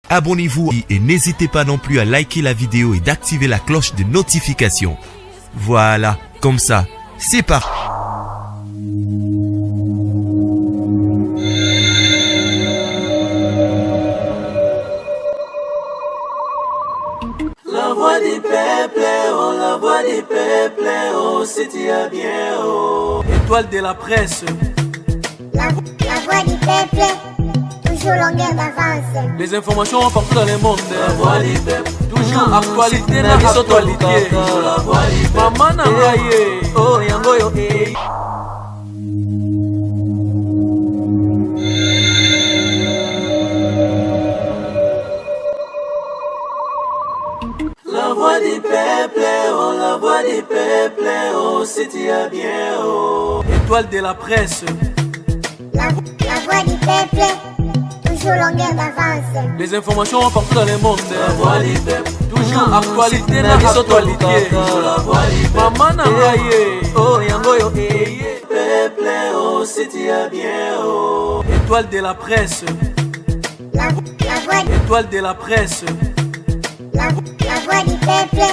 Abonnez-vous et n'hésitez pas non plus à liker la vidéo et d'activer la cloche de notification. Voilà, comme ça, c'est parti. La voix du peuple, oh, la voix du peuple, oh, c'est bien, oh. Étoile de la presse. La voix du peuple, toujours longueur d'avance. Les informations partout dans le monde. La voix du peuple, toujours actualité na actualité. La voix du peuple, maman nangaye, oh yango yo eh. La voix du peuple, oh, la voix du peuple, oh, c'est bien, oh. Étoile de la presse. La voix du peuple, toujours longueur d'avance. Les informations partout dans le monde. La voix du peuple, toujours actualité na actualité. La voix du peuple, maman nangaye, oh yango yo eh. Peuple, oh, c'est bien, oh. Étoile de la presse. La voix Étoile de la presse. La voix du peuple,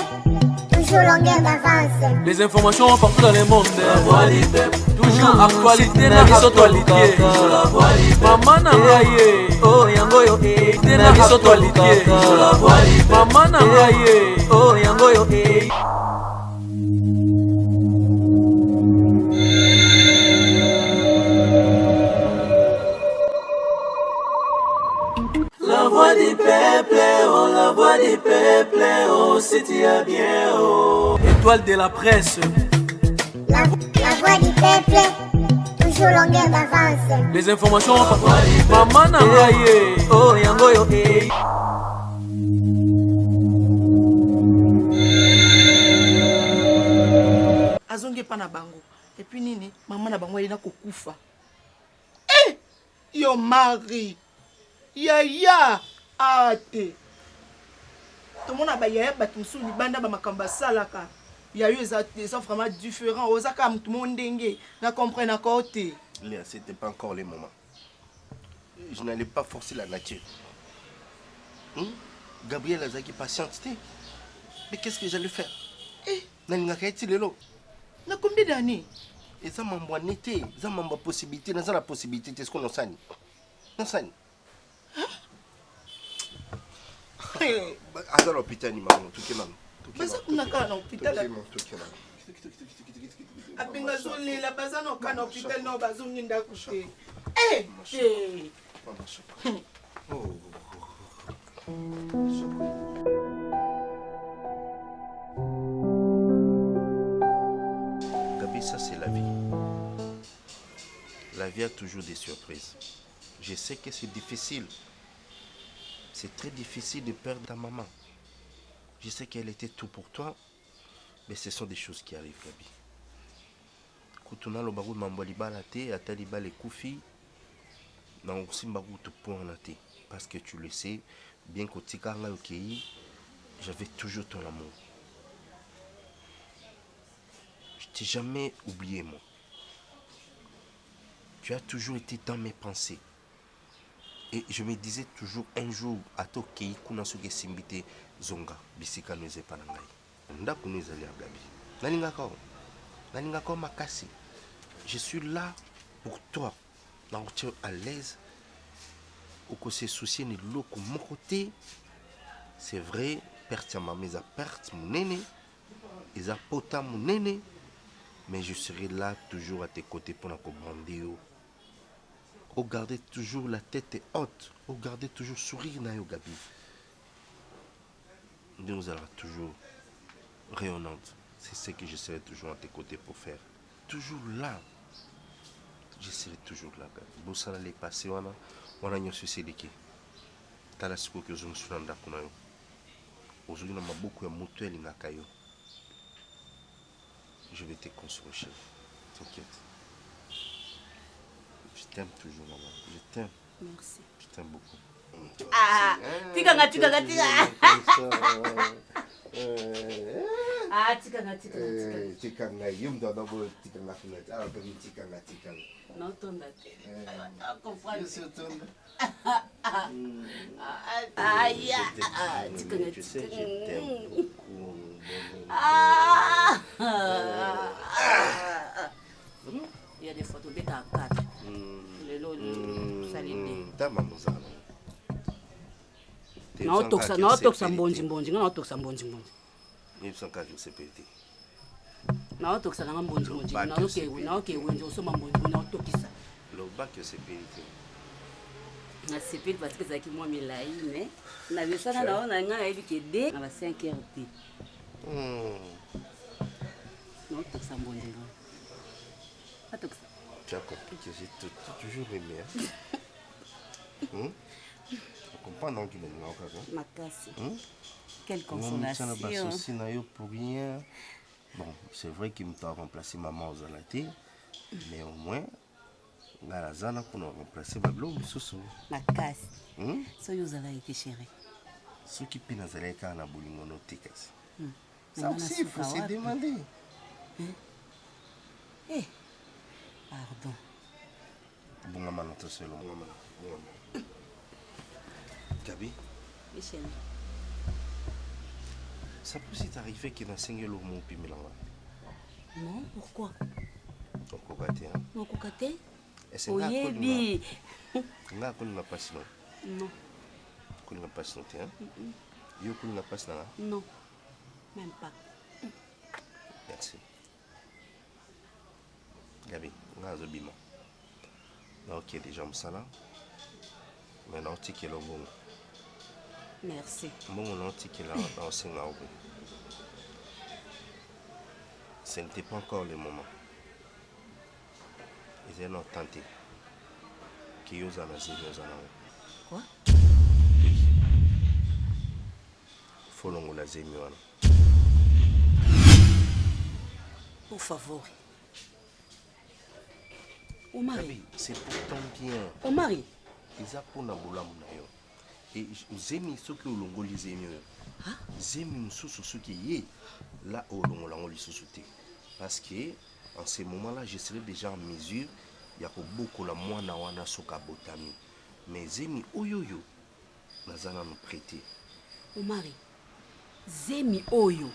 toujours longueur d'avance. Les informations partout dans le monde. La voix du peuple, toujours actualité na actualité. La voix du peuple, maman nangaye, oh yango yo eh. Na actualité. La voix du peuple, maman nangaye, oh yango yo eh. La voix du peuple, oh, la voix du peuple, oh, c'est bien, oh. Étoile de la presse. La voix du peuple, toujours longueur d'avance. Les informations partout. Maman nangaye, oh yango yo eh. azongi epa na bango epuis nini mama na bango ayina kokufa yo mari yaya ate tomona bayaya bato mosusu libanda bamakambo asalaka yayo eza vraiment différent oza kaka motu mo ndenge na comprendre encore te. Léa, c'était pas encore le moment. Je n'allais pas forcer la nature. Gabriel Azaki patiente. Mais qu'est-ce que j'allais faire? Na combien d'années? Et ça m'a été, ça m'a possibilité, ça la possibilité, est-ce qu'on en sani? Non sani. À l'hôpital, ni maman, tout est maman. Baza kuna ka na hôpital. Abenga zolela baza na ka na hôpital na bazongi ndako te. Gabi, ça c'est la vie. La vie a toujours des surprises. Je sais que c'est difficile. C'est très difficile de perdre ta maman. Je sais qu'elle était tout pour toi, mais ce sont des choses qui arrivent, Gabi. Kutuna lo bagu mambali balate, atali bale kufi, na aussi bagu te point naté. Parce que tu le sais, bien qu'au tikanga okei, j'avais toujours ton amour. Je t'ai jamais oublié, moi. Tu as toujours été dans mes pensées. Et je me disais toujours un jour, à Tokei, kuna suke simbite zonga, bisika nous epanangai. Ndaku nous allons à Gabi. Nalingako makasi. Je suis là pour toi. Tu es à l'aise. Oko se soucier ni loko mon côté. C'est vrai, perte ma mise à perte mon nene. Ils a pota mon nene. Mais je serai là toujours à tes côtés pour nous grandir. Regardez toujours la tête haute. Regardez toujours sourire na yo Gabi. Dieu nous allons toujours rayonnante. C'est ce que je serai toujours à tes côtés pour faire. Toujours là. Je serai toujours là. Bosala les passés on a nyosu sediki. Tala siku que je me suis rendu kuna yo. Aujourd'hui na mabuku ya mutu elingaka yo. Je vais te consoler, chérie. T'inquiète. Je t'aime toujours, maman. Je t'aime. Merci. Je t'aime beaucoup. Ah, tikanga. Ah, tikanga. Tikanga. Yum dodo bo tikanga funet. Ah, baby tikanga. Non, ton date. Ah, comprends. Je suis tonda. Aïe. Tu sais, je t'aime beaucoup. Il y a des photos de à 4. Les lots, ça les dit. T'as maman ça. Non, toxa, non, toxa mbonji. Non, toxa mbonji. Il sont quatre jours c'est pété. Non, toxa nanga mbonji. Non, ok, wenjo so mbonji, non tokisa. Le bac c'est pété. Na sepeli parce que ça qui moi milai mais na visana na ona nga ebi ke de na 5 heures de. Non, toxa mbonji. Tu as compris que j'ai toujours aimé. Tu comprends non qu'il est là. Makasi. Quelle consolation. Pour rien. Bon, c'est vrai qu'il me t'a remplacé maman aux alatés, mais au moins, la zana pour nous remplacer ma blonde sous. Makasi. Soyez aux alatés chérie. Ceux qui pinent aux alatés à la bolingo notikas. Ça aussi, il faut se demander. Eh. Pardon. Bon, maman, non, seul. Gabi. Michel. Ça peut s'y arriver qu'il y ait un single au monde puis mélange. Non, pourquoi? Donc, on va dire. Non, cocaté. Est-ce que oui. On a connu la passion. Non. Connu la passion, tiens. Yo connu la passion. Non. Même pas. Merci. Gabi, on a un bima. Ok, déjà, on s'en a. Maintenant, on tique le bon. Merci. Bon, on tique là dans 5 ans. Ce n'était pas encore le moment. Ils ont tenté. Qui ont quoi? Faut l'on la zémi. Por favor. Omari. C'est pourtant bien. Omari. Ils apprennent à boulam. Et zémi, ceux qui ont l'ongoli zémi. Zémi, ceux qui y là où l'on l'a sauté. Parce que en ce moment-là, je serais déjà en mesure. Il y a beaucoup de moine à soka botami. Mais zémi, oyoyo, nazana nous prêter. Omari. Zémi oyo.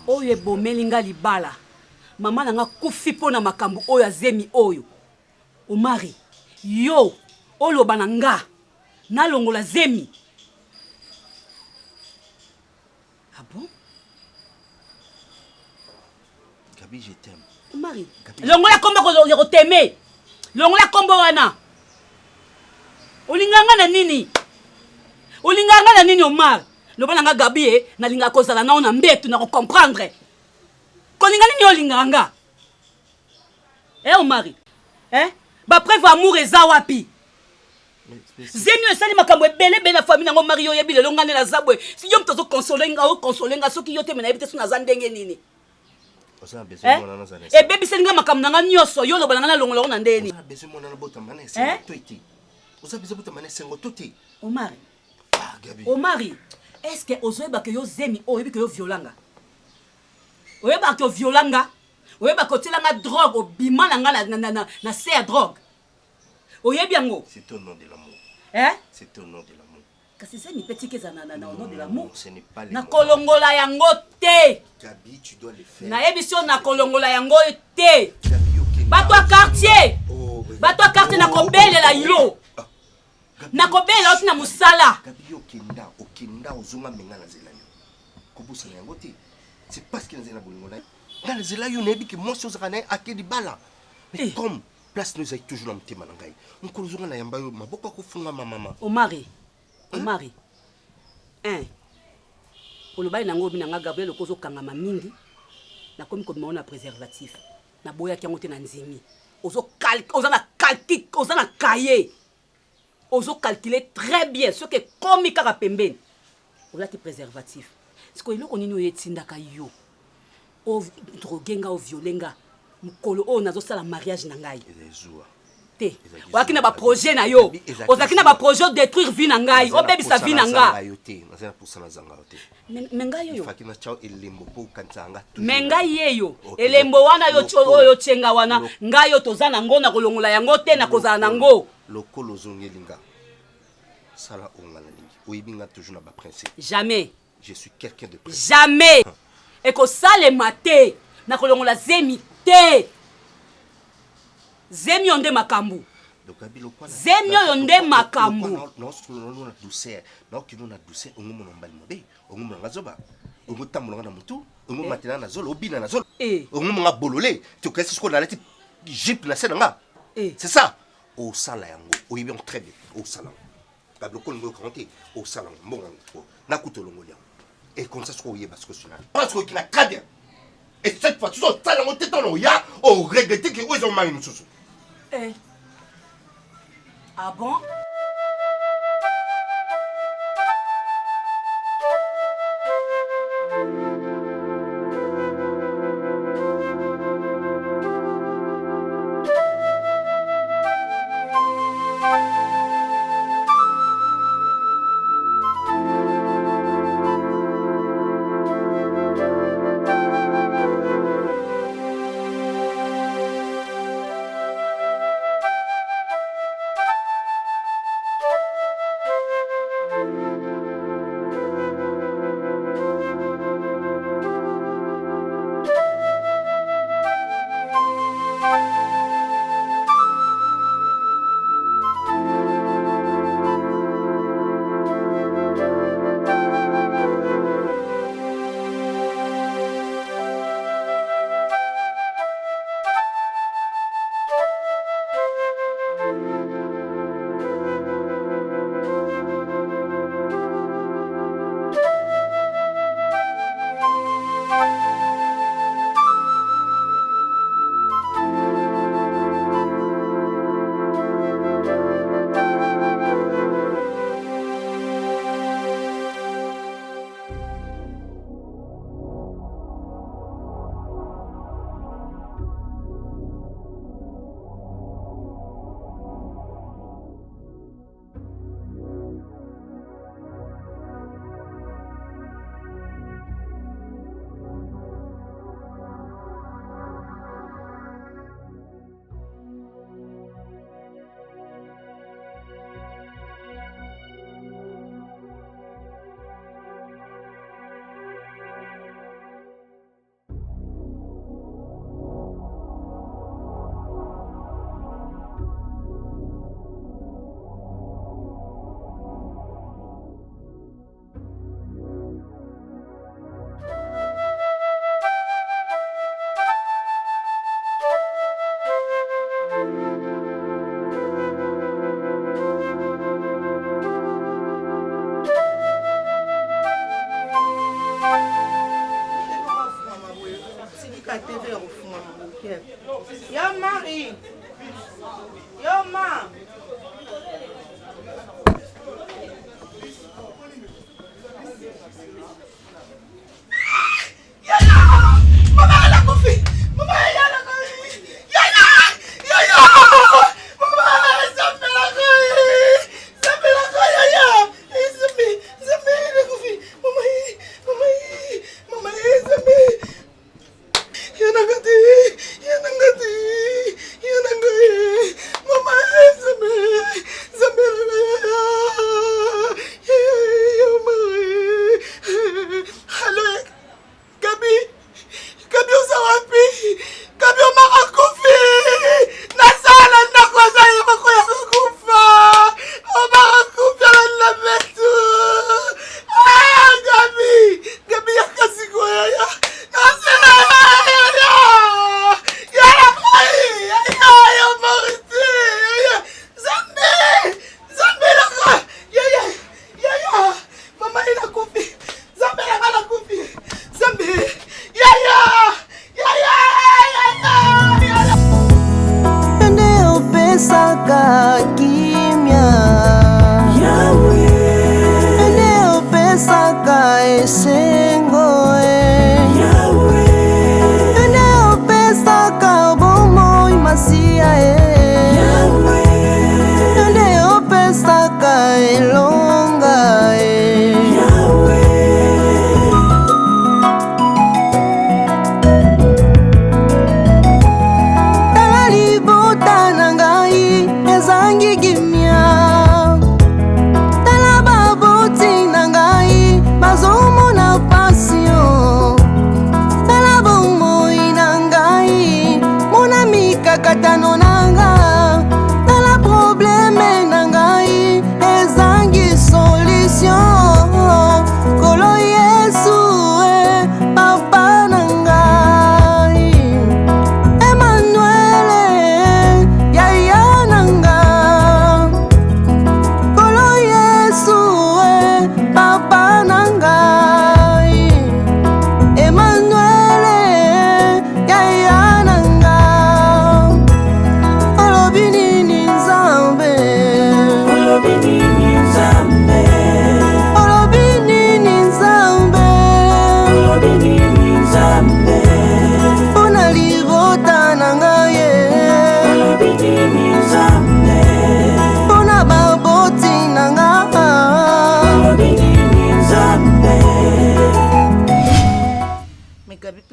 Oyo ebomelinga libala. Mama nanga kufi pona makambu oyo azemi oyo. Omari, yo, oloba nanga, nalongola zemi. Ah bon? Gabi, je t'aime. Omari, longola kombo ko teme. Longola kombo wana. Olinganga na nini? Olinganga na nini Omar? Loba nanga Gabi na linga kozala na ona mbetu na ko comprendre. Kolinga nini olinganga? Omari. Ba preuve amour eza wapi? Zemi esali makambo ebele be na famille nango Mario yebile longane na zabwe. Si yo mtozo consolenga soki yo te mena ebite suna zandenge nini? Osa besoin mona na zanesi. Baby selinga makambo nanga nyoso yo loba nanga na longola na ndeni. Osa besoin mona na bota mane sengo toiti. Osa besoin bota mane sengo toti. Omari. Gabi. Omari, est-ce que ozoeba ke yo zemi o yebi ke yo violanga? Oyeba ke yo violanga? Oyeba ko tilanga drogue obima nanga na se ya drogue. Oyebi yango? C'est au nom de l'amour. C'est au nom de l'amour. Kasi c'est ni petit que ça au nom de l'amour. Ce n'est pas le na kolongola yango te. Gabi, tu dois le faire. Na émission na kolongola yango te. Gabi, OK. Bato quartier. Bato quartier na kobele la yo. Na kobele la na musala. Gabi, okenda ozonga menga na zela yo. Kobusa yango te. C'est parce que na bolingola. Dans zela yo nebi que moi chose kana akedi bala. Mais comme place nous est toujours dans tema ngai. On kolozonga na yamba yo maboko ko funga mama. Omari. Olobai nango binanga Gabriel kozo kangama mingi. Na komi ko na préservatif. Na boya kiango te na nzimi. Ozo na cahier. Ozo calculer très bien ce que komi kaka pembeni. Ola ti préservatif. Siko iloko nini oyetinda ka yo. O drogenga o violenga. Mukolo o nazo sala mariage na ngai. Te. Waki na ba projet na yo. Ozaki na ba projet détruire vie na ngai. O bebi sa vie na nga. Menga yo. Fakina chao elembo po kanzanga. Menga yeyo. Elembo wana yo chenga wana. Ngai yo tozana ngona kolongola yango te na kozala nango. Lokolo zongelinga. Sala Ongalangi. Oibinga toujours na ba principe. Jamais. Je suis quelqu'un de principe. Jamais. Et que ça les maté. Na kolongola zemi te. Zemi onde makambu. Donc abilo kwa. Zemi onde makambu. Non, na douceur. Non, qui na douceur, on mo mbali mobe. On mo ngazoba. On mo tambolanga na mutu. On mo matena na zolo, obina na zolo. On mo nga bololé. Tu connais ce qu'on a lati Jeep na senanga. C'est ça. Au sala yango. Oyibi on très bien. Au sala. Kablo ko ngo konté. Au sala mbonga. Na kutolongo liango. Et comme ça, ce qu'on y est, parce que c'est là. Parce qu'il a très bien. Et cette fois, tu sais, tu as monté ton ya, on regretté qu'ils ont mal nous. Ah bon?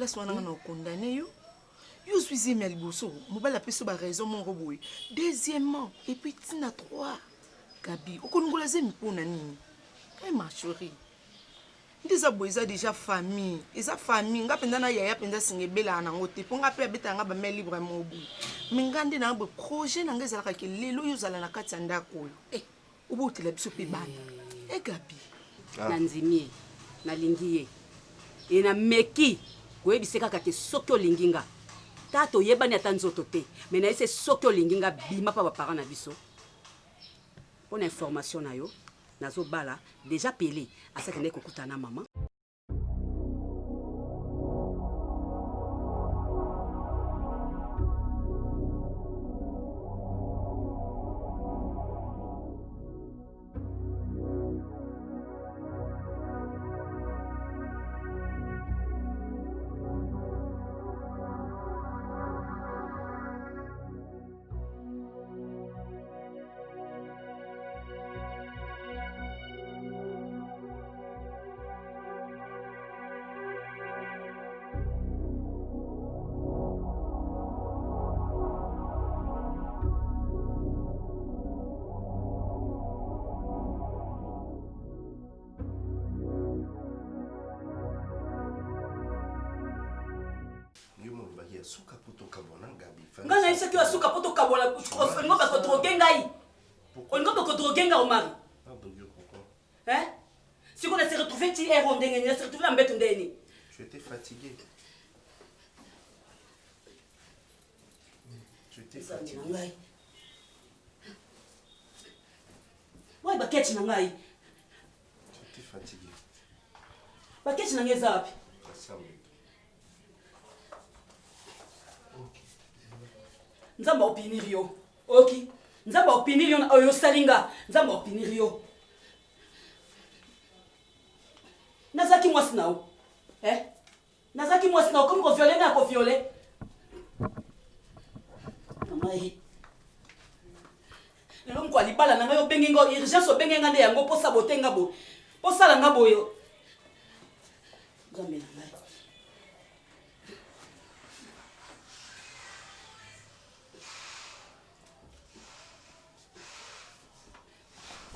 place wana na condamné yo. Yo suis aimé liboso, mobala peso ba raison mon roboy. Deuxièmement, et puis tina 3. Gabi, okongola zemi pona nini? Eh ma chérie. Ndeza boyeza déjà famille. Eza famille, nga penda na yaya penda singebela na ngote. Ponga pe abeta nga ba main libre mobu. Mingande na ba projet na nga ezalaka ke lelo yo zala na kati ya ndako. Eh, obotela biso pe bana. Eh Gabi. Na nzimie, na lingiye. E na meki, koyebisa kaka ke soki olingi nga. Tato yebani ata nzoto te, mais na ese soki olingi nga bima pa ba parents na biso. Pour information na yo, nazo bala déjà pelé à ça kende kokuta na maman. Suka poto kabona Gabi. Nga na ese ki asuka poto kabona ngo ba ko droguer ngai. Ngo ba ko droguer nga o mari. Ah bon Dieu, pourquoi? Hein? Si on s'est retrouvé ti erreur ndenge ni, s'est retrouvé en bête ndeni. Tu étais fatigué. Tu étais fatigué. Ouais, ba ketch na ngai. Tu étais fatigué. Ba ketch na ngai zapi. Nzamba opinir yo. Ok. Nzamba opinir yo oyo salinga. Nzamba opinir yo. Nazaki mwasi nao. Eh? Nazaki mwasi nao comme ko violer na ko violer. Mamai. Lelo mko alibala na ngayo bengi ngo urgence obengenga nde yango po sabotenga bo. Po sala nga boyo. Nzambe na ngai.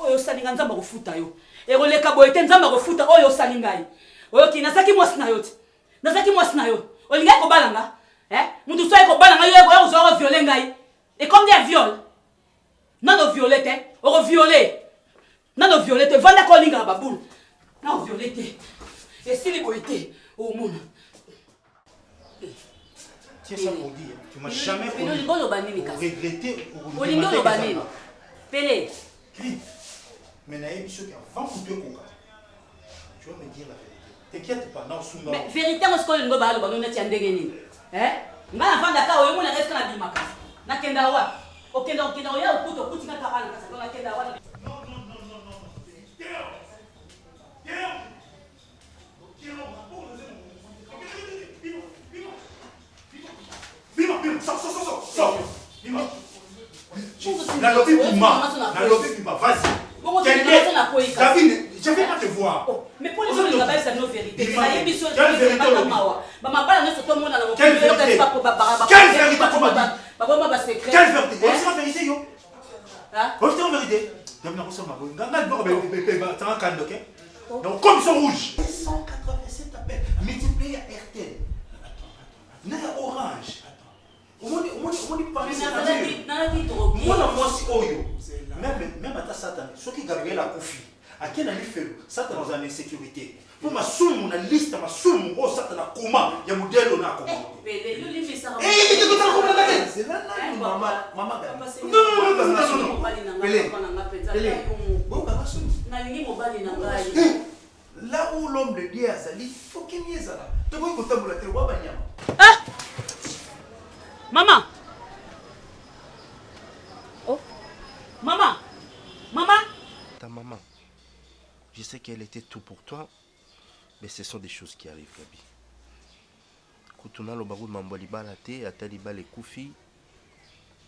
Oyo salinga nzamba kofuta yo. Eroleka boye te nzamba kofuta oyo salinga yi. Oyo ki nazaki mwasi na yo ti. Nazaki mwasi na yo. Olinga ko balanga. Mutu so ko balanga yo ko zo violer ngai. Et comme des viol. Nano violer te. O violer. Nano violer te vanda ko linga babul. Nano violer te. Et si li boye te o mona. C'est ça pour dire. Tu m'as jamais regretté. Olinga lo banini. Pele. Mais tu vas me dire la vérité. T'inquiète pas, non, Soumba. Mais vérité, moi, ce que je veux dire, c'est que tu as dit. Hein? Je vais d'accord, je vais rester dans la bimaka. Na kenda wa. Okenda ya okuti na tabana kasa. Na kenda wa. Non. Bima, sors. Bima. La lobby Bima, vas-y. David, je vais pas te voir. Mais pour les gens, ils appellent ça nos vérités. Quelle vérité? Quelle vérité tu m'as dit? Quelle vérité? On sera vérité, yo. On sera vérité. Donc, comme sont rouges. 187 appels. Multiplié à RTL. Attends. Orange. On dit pas même à ta Satan, ceux qui gagnaient la Kofi, à qui n'a fait Satan dans une insécurité. Pour ma somme, on a liste, ma somme, oh Satan a comment, il y a un modèle, on a comment. C'est là, maman. Non. Là où l'homme de Dieu a sali, il faut qu'il y ait ça. Tu vois, il faut que Maman. Oh. Maman. Ta maman, je sais qu'elle était tout pour toi, mais ce sont des choses qui arrivent, Gabi. Kutuna lo bagu mamboli balate, atali bale kufi,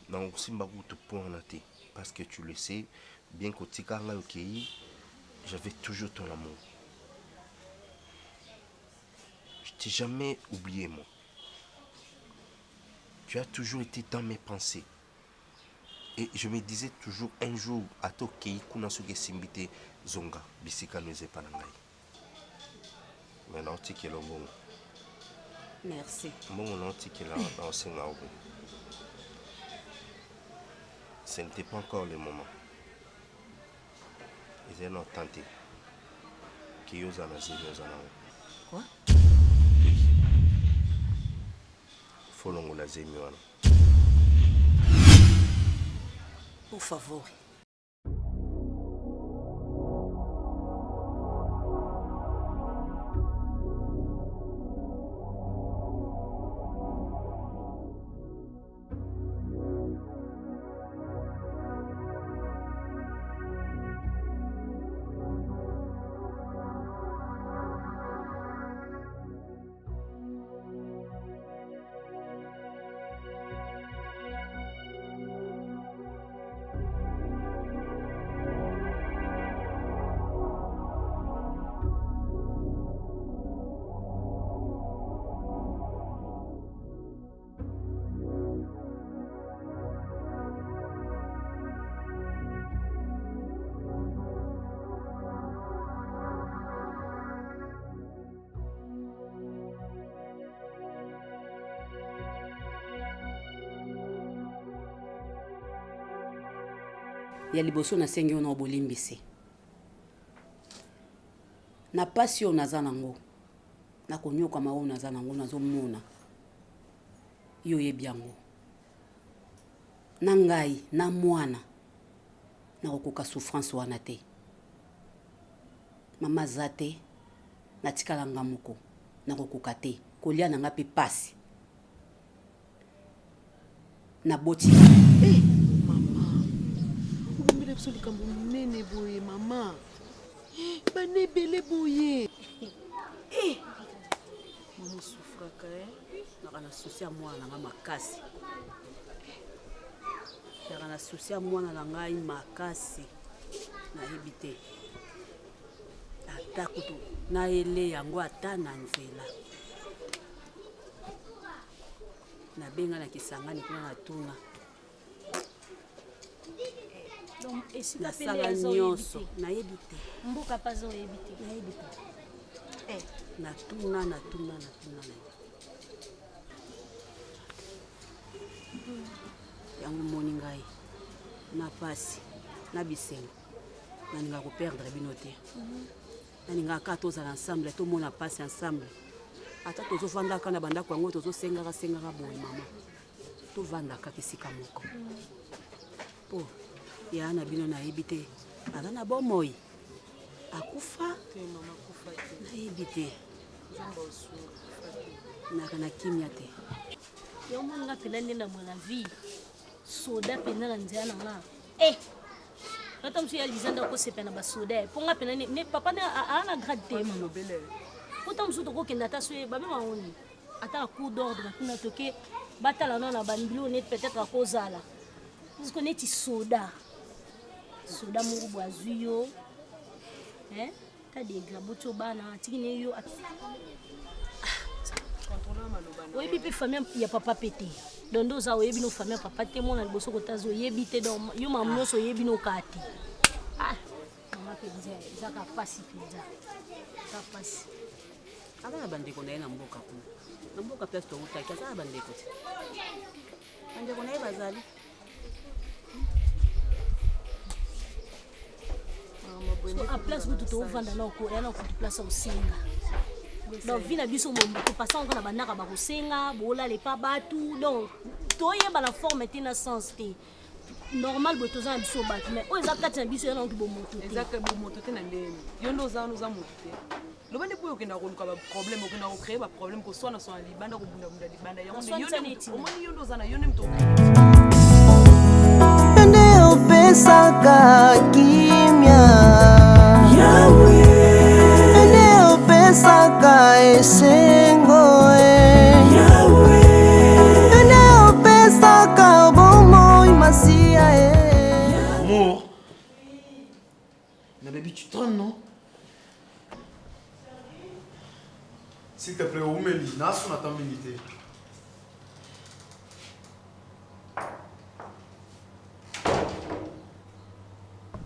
na aussi bagu te pointé parce que tu le sais, bien que tu carla j'avais toujours ton amour. Je t'ai jamais oublié, moi. Tu as toujours été dans mes pensées. Et je me disais toujours un jour, ato kei kuna suke simbite zonga, bisika noze panangai. Maintenant, tu es là, bon. Merci. Bon, non, tu es là, dans ce moment. Ce n'était pas encore le moment. Ils ont tenté. Qui osent en asile, nous en Quoi? Faut l'on la zémiouane. Por favor. Ya liboso nasengi yo na bolimbisi na pasi oyo naza nango nakonyokama oyo naza nango nazomona yo oyebi yango na ngai na mwana nakokoka souffrance wana te mama aza te natikala nga moko nakokoka te kolia na nga mpe pasi naboti biso likambo minene boye mama bana ebele boye mama souffraka naka na susi ya mwana na nga makasi naka na susi ya mwana na ngai makasi nayebi te ata kutu nayele yango ata na nzela nabenga na kisangani kuna na tuna nasala nyonso nayebi te mboka pazo oyebi te nayebi te natuna yango moni ngai na pasi na bisengo naninga koperdre bino te naningaka tozala ensemble tomona pasi ensemble ata tozovandaka na bandako yango tozosengaka boye mama tovandaka kisika moko po ya na bino nayebi te aza na bomoi akufa nayebi te naka na kimia te yo monga pena nde na mwana vie soda pena na nzela na nga ata msu ya lizanda kosepa na basoda mpo nga pena ne papa nde aa na grade te mama ota msu tokokenda ata so babema oni ata cour d'ordre bakuna toke batala no na bandilo neti peut-être akozala puisque neti soda moko bwazwi yo ta degrabo ti obana atiki ne yo oyebi mpe famille ya papa pe te donc nde oza oyebi no famille ya papa te mona liboso kotazi oyebi te donc yo mamu nyonso oyebi no okaa te mama mpenza ezaka pasi mpenza eza pasi aza na bandeko na ye na mboka kuna na mboka place toutaki aza na bandeko te bandeko na ye bazali so a place butu tovanda na okoya na kutu place osenga donc vi na biso topasa encore na bandaka bakosenga boolala epa batu donc toyeba na forme te na sens te normal boye toza na biso bato mais oyo eza kati na biso yana oki bomoto te ezaka bomoto te na ndeni yo nde oza moto te loba nde mpo okenda koluka baproblème okenda kocrée baproblème koswana libanda kobundabunda libanda yango omoni yo nde oza na yo nde moto nde opesaka kimia yawe nde opesaka esengo yawe nde opesaka bomoi masia Amour, mais baby tu traînes non? S'il te plaît, Oumeli, Nasu n'a pas milité.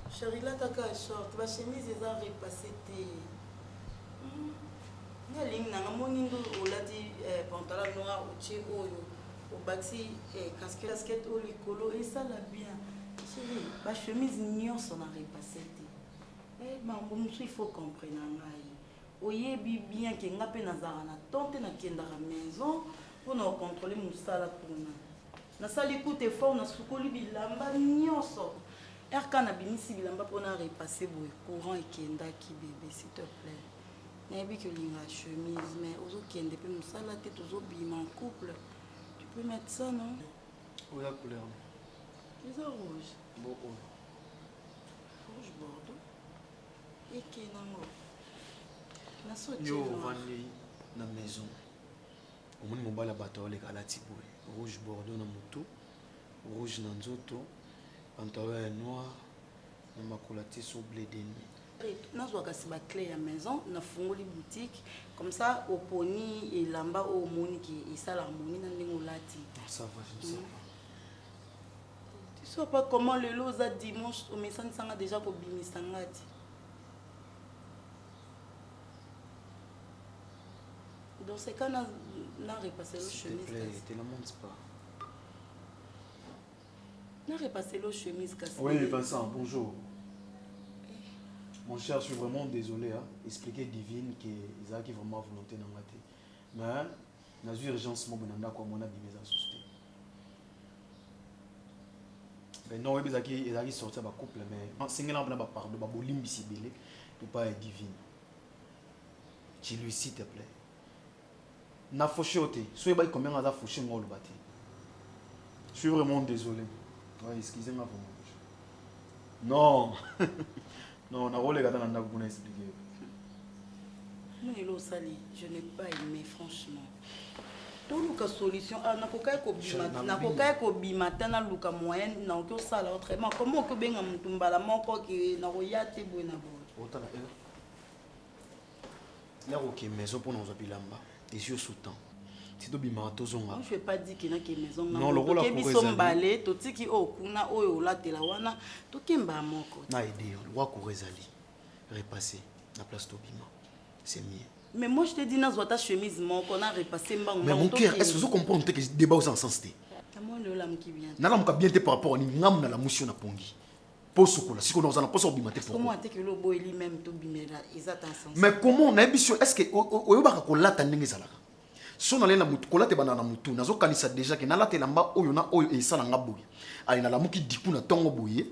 Charila taka short, ba chemise eza repassé te. Na ligne na moni ndo oladi pantalon noir otie oyo obati casquette au likolo et ça la bien. Chérie, ba chemise nyonso na repassé te. Mambo musu il faut comprendre ngai. Oyebi bien ke nga pe nazara na tante na kendara maison pour na contrôler musala kuna. Na sali coup effort na sukoli bilamba nyonso. RK na bimisi bilamba pour na repasser boy courant et kenda ki bébé s'il te plaît. Nayebi que linga chemise mais ozo kende pe musala te tozo bima en couple. Tu peux mettre ça non? Où la couleur? Les rouge. Bon. Rouge bordeaux. Et kenango. Na so Yo vandi na maison. Omoni mobala bato oleka alati boy. Rouge bordeaux na moto. Rouge na nzoto. Pantalon noir. Na makula te so blé d'ennemi. Nazwa kasi ba clé ya maison na fungoli boutique comme ça au poni et lamba au moni qui et ça l'harmonie na ndingo lati. Ça va, je sais pas. Tu sais pas comment le loza dimanche au message sanga déjà ko bimisa ngati. Dans ces cas n'a repassé le chemise. S'il te plaît, te la montre pas. N'a repassé le chemise cassé. Oui, Vincent, bonjour. Mon cher, je suis vraiment désolé. Hein. Expliquer divine que Isaac est vraiment volonté dans ma tête. Mais, dans une urgence, moi, je suis a bimé à souster. Mais non, Isaac est sorti de couple, mais si on a pardon, je vais vous pour pas être divine. Tu lui, s'il te plaît. Na fauché au thé. Soyez pas combien on a fauché moi le bâti. Je suis vraiment désolé. Ouais, excusez-moi pour moi. Non. Non, on a volé quand on a voulu expliquer. Mais sali, je n'ai pas aimé franchement. Tout le solution, na kokai ko bimata na luka moyenne na ko sala autrement. Comment que benga mutumbala moko ki na royate boy na boy. Otala là OK maison pour nous bilamba. Et sur sous-temps. Si tu bima tozonga. Je vais pas dire qu'il y a que maison non le rôle pour resali to tiki o kuna oyo latela wana to kemba moko. Na aider le roi ko resali. Repasser la place to bima. C'est mieux. Mais moi je te dis na ta chemise moko na repasser mbango. Mais mon cœur, est-ce que vous comprenez que débat aux sens té? Comment le lam qui vient? Na lam ka bien té par rapport ni ngam na la motion na pongi. Posokola, si on a pas so bimate pour. Comment est-ce que le boy lui-même to bimela exact en sens? Mais comment on a ambition est-ce que oyobaka ko lata ndenge zalaka? So na lena mutu kolate bana na mutu nazo kanisa déjà que na late lamba oyo na oyo e sala nga boye. Ai na lamuki diku na tongo boye.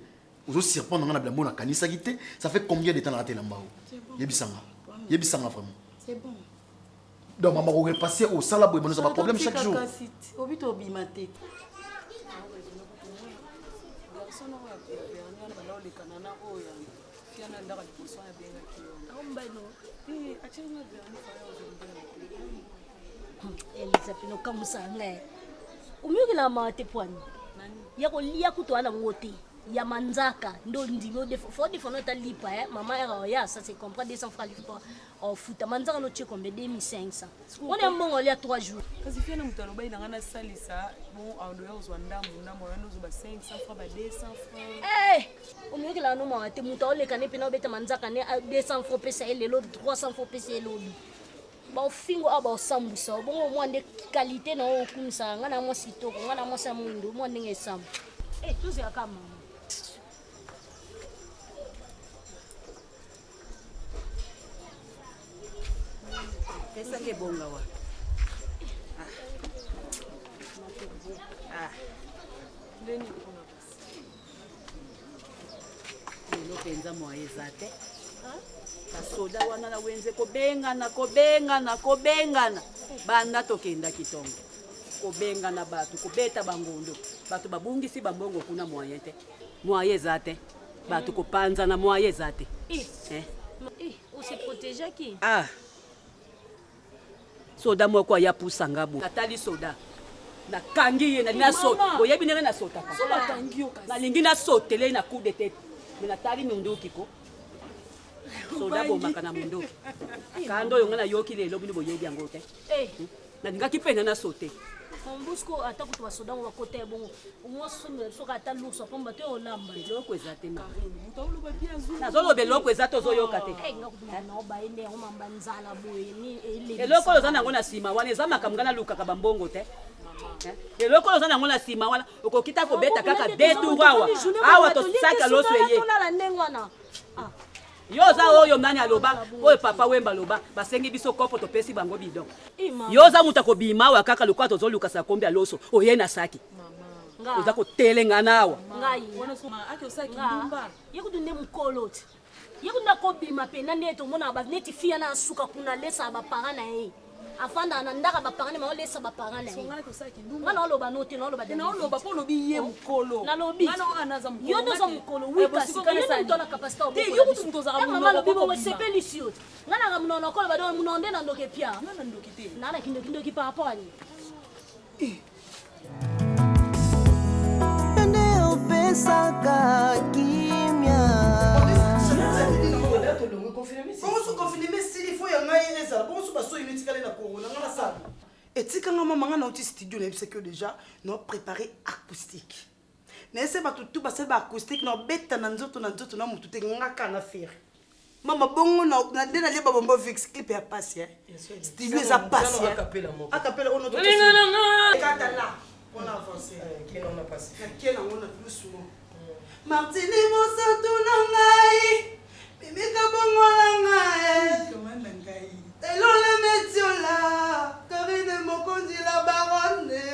Ozo serpent na bla mona kanisa gité, ça fait combien de temps na late lamba o? Yebisanga. Yebisanga vraiment. C'est bon. Donc maman va repasser au sala boye, nous avons un problème chaque jour. Obito bimate. Elisa pino kamusanga umyukila mate pwani yako lia kutoana ngote ya manzaka ndo ndilo de fodi fono talipa mama era ya ça c'est comprendre 200 francs livre au foot manzaka no tche combien 2500 on est bon on est à 3 jours kasi fia na mutalo bai nangana salisa bon ando ya uzwanda muna moyo ndo zuba 500 francs ba 200 francs umyukila no mate mutalo kane pina obeta manzaka ne 200 francs pesa ele lo 300 francs pesa ele ba fingo aba sambusa bongo mwande qualité na okumisa ngana mo sitoko ngana mo samundu mo ndenge sambu tuzi akama pesa ke bonga wa ndeni kuna basi lo penza moye zate kasoda wana na wenze kobengana banda tokenda kitongo kobengana batu kobeta bangondo batu babungisi bambongo kuna moye zate batu kopanza na moye zate on se protéger qui soda moko ya pusanga bo natali soda na kangi ye na so oyebi nene na sota ka so bakangi yo kasi na lingi na sotele na coup de tête mais natali nunduki ko soda bomaka na mundoki kando oyo nga nayoki lelo bino boyebi yango te nalingaki pena na sote Mbusko ata kutu basoda ngo bakote bongo umosomela soka ata luso pomba te olamba eloko eza te nazoloba eloko eza te ozoyoka te eloko oyo oza nango na nsima wana eza makambo nga nalukaka bambongo te eloko oyo oza nango na nsima wana okokita kobeta kaka detour awa tosaka loso eye yo oza oyo nani aloba oyo papa wemba aloba basengi biso kopo topesi bango bidon yo oza mutu akobima awa kaka lokola tozolukasa kombe ya loso oye na saki oza kotelenga nawa yekudunde mukolo ti yekunda kobima pena nde tomona neti fia na suka kuna lesa bapara na ye afanda na ndaka bapara ne maolesa bapara na ye ngana oloba note na oloba na oloba po lobi ye mukolo na lobi ngana anaza mukolo yo doza mukolo wika sikana ntona kapasita te yo kutu mtoza ka mama lobi bo sepeli siot ngana ka munono ko ba do munonde na ndoke pia ngana ndoke te nana kindoki pa apani Eneo pesaka kimya. etikanga mama nga na uti studio na yebisa ke déjà na préparé acoustique na ese bato tu basali ba acoustique na obeta na nzoto na motu te ngaka na faire mama bongo na nde nalie babombo fixe clip ya pasi studio eza pasi akapela ono kata la on avance kena ngona doucement Martini mosantu na ngai mimika bongo na ngai elole metiola karine mokonzi la baronne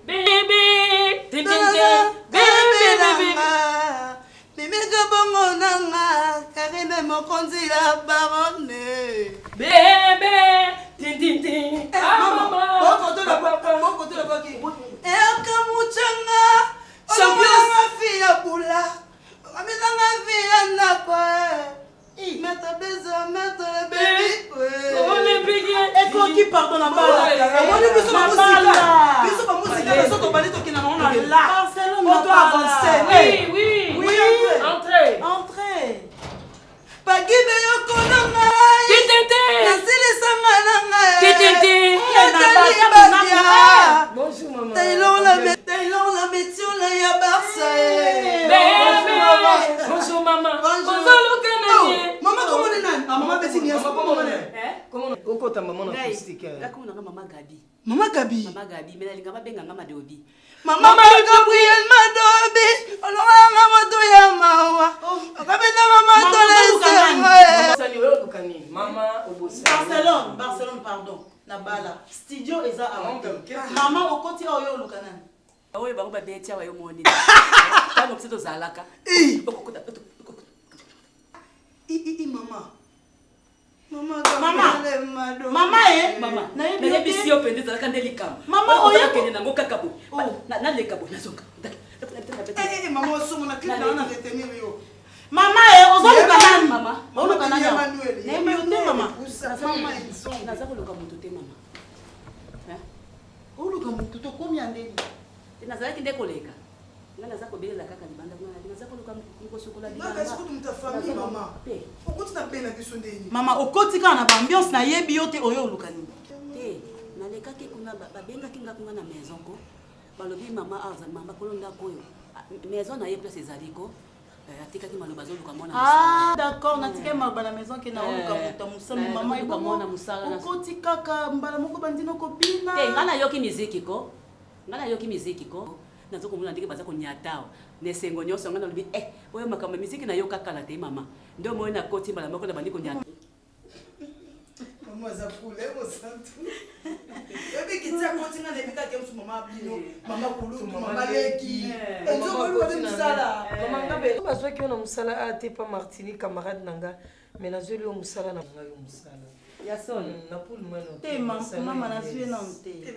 bebe mimika bongo na ngai karine mokonzi la baronne bebe tintintin boko to la baki ekamuchanga champion fia bula amizanga fia ndako Meta beza, meta le baby. Ekoki pardon na bala. Omoni biso ba musique. Biso ba musique na soto balito kina na la. On doit avancer. Oui. Entrez. Pagibe yoko na ngai. Titete. Na sile sanga na ngai. Titete. Bonjour maman. Taylor la metiola ya Barça. Bonjour maman. Bonjour Maman comment on est nan? Maman Betty ni comment on est? Comment on ta maman na acoustique? Là comment on a maman Gabi. Maman Gabi. Maman Gabi, mais linga mabenga ngama Madobi. Maman Gabriel Madobi. Olonga moto ya mawa. Akabeta mama tolese. Sani wewe lukani. Mama obosi. Barcelone pardon. Na bala. Studio eza avant. Maman okoti oyo lukana. Oyo bango ba betia wa yo moni. Kama mseto zalaka. Mama na yebi si opende zalaka ndelikama mama oyo kende nango kakabo na lekabo nazonga mama osomo na clip na retenir yo mama ozoluka nani mama oluka nani na yebi yo te mama naza koluka mutu te mama oluka mutu to komi andeni nazalaki nde koleka nga naza kobelela kaka libanda naza koluka kosukola mama okoti kaka na baambiance nayebi yo te oyo oluka nini te nalekaki kuna babengaki nga kunga na maison ko balobi mama mama kolo ndako oyo maison na ye place ezaliko atikaki maloba azoluka mwana d'accord natikaki maloba na maison ke na oluka moto mosala mama ebomona mosala okoti kaka mbala moko bandino kobina te nga nayoki miziki ko nazokomona ndenge baza konyatawa nesengo nyonso nga nalobi oyo makambo ya miziki nayoka kala te mama ndio moyo nakoti mbala moko na bandi konyata mama za fule mosantu ebi kitia koti nga nebika ke msu mama bino mama kulu mama leki ndio moyo wa musala mama ngabe bazwaki na musala ate pa Martini camarade nanga mais nazoli yo musala na ngayo musala ya son na poule mweno te mama na suye na mte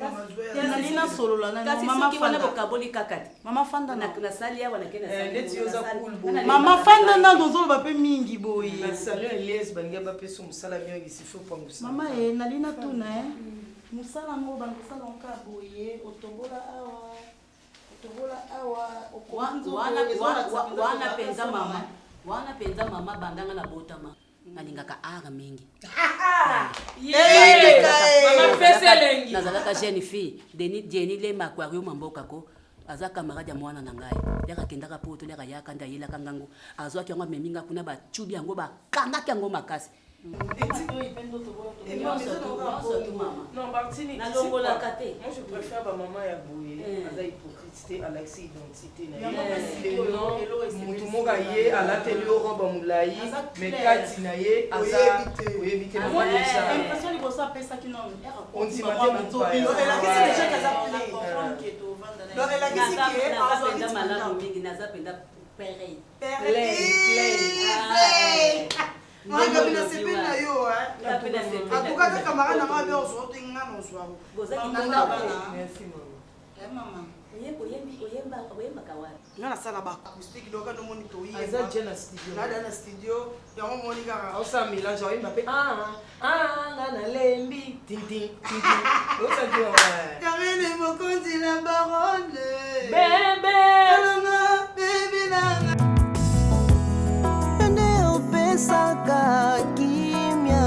ya nalina solo la na mama fanda ko kaboli kakati mama fanda na sali ya wana kena sali ndeti yo za poule bo mama fanda na dozolo ba pe mingi boye na salon Elias bangia ba pe so musala mingi sifo pa musala mama nalina tuna musala ngo ba musala onka boye otombola awa wana penza mama bandanga na botama nalingaka art mingi nazalaka jeune fille deni lemba aquarium ambokako aza camarade ya mwana na ngai leka akendaka po to leka yaka nde ayelaka ngango azwaki yango ameminga kuna bacubi yango bakangaki yango makasi Non, Martini, moi je préfère ma maman et Abouye. Elle a hypocrite, elle a identité. Tout a yé, à la télé, au robe moulaï, mais Kati na yé, à ça, oui, évitez le monde. J'ai l'impression qu'il faut ça, ça qui n'ont on dit maintenant, on va. elle a dit déjà qu'elle a appelé. Donc elle a dit qu'elle Mangabina sepena yo akukaka kamara na ngabe ozoto ngana oswaro Merci maman. ngana sala ba acoustique doka no moni to yi Aza jena studio. nada na studio ya mo moni kaka Osa mélange oyi mbape ngana lembi tintin osa dio Karine mokonzi la baronne bébé nanga bébé nanga Saka kimya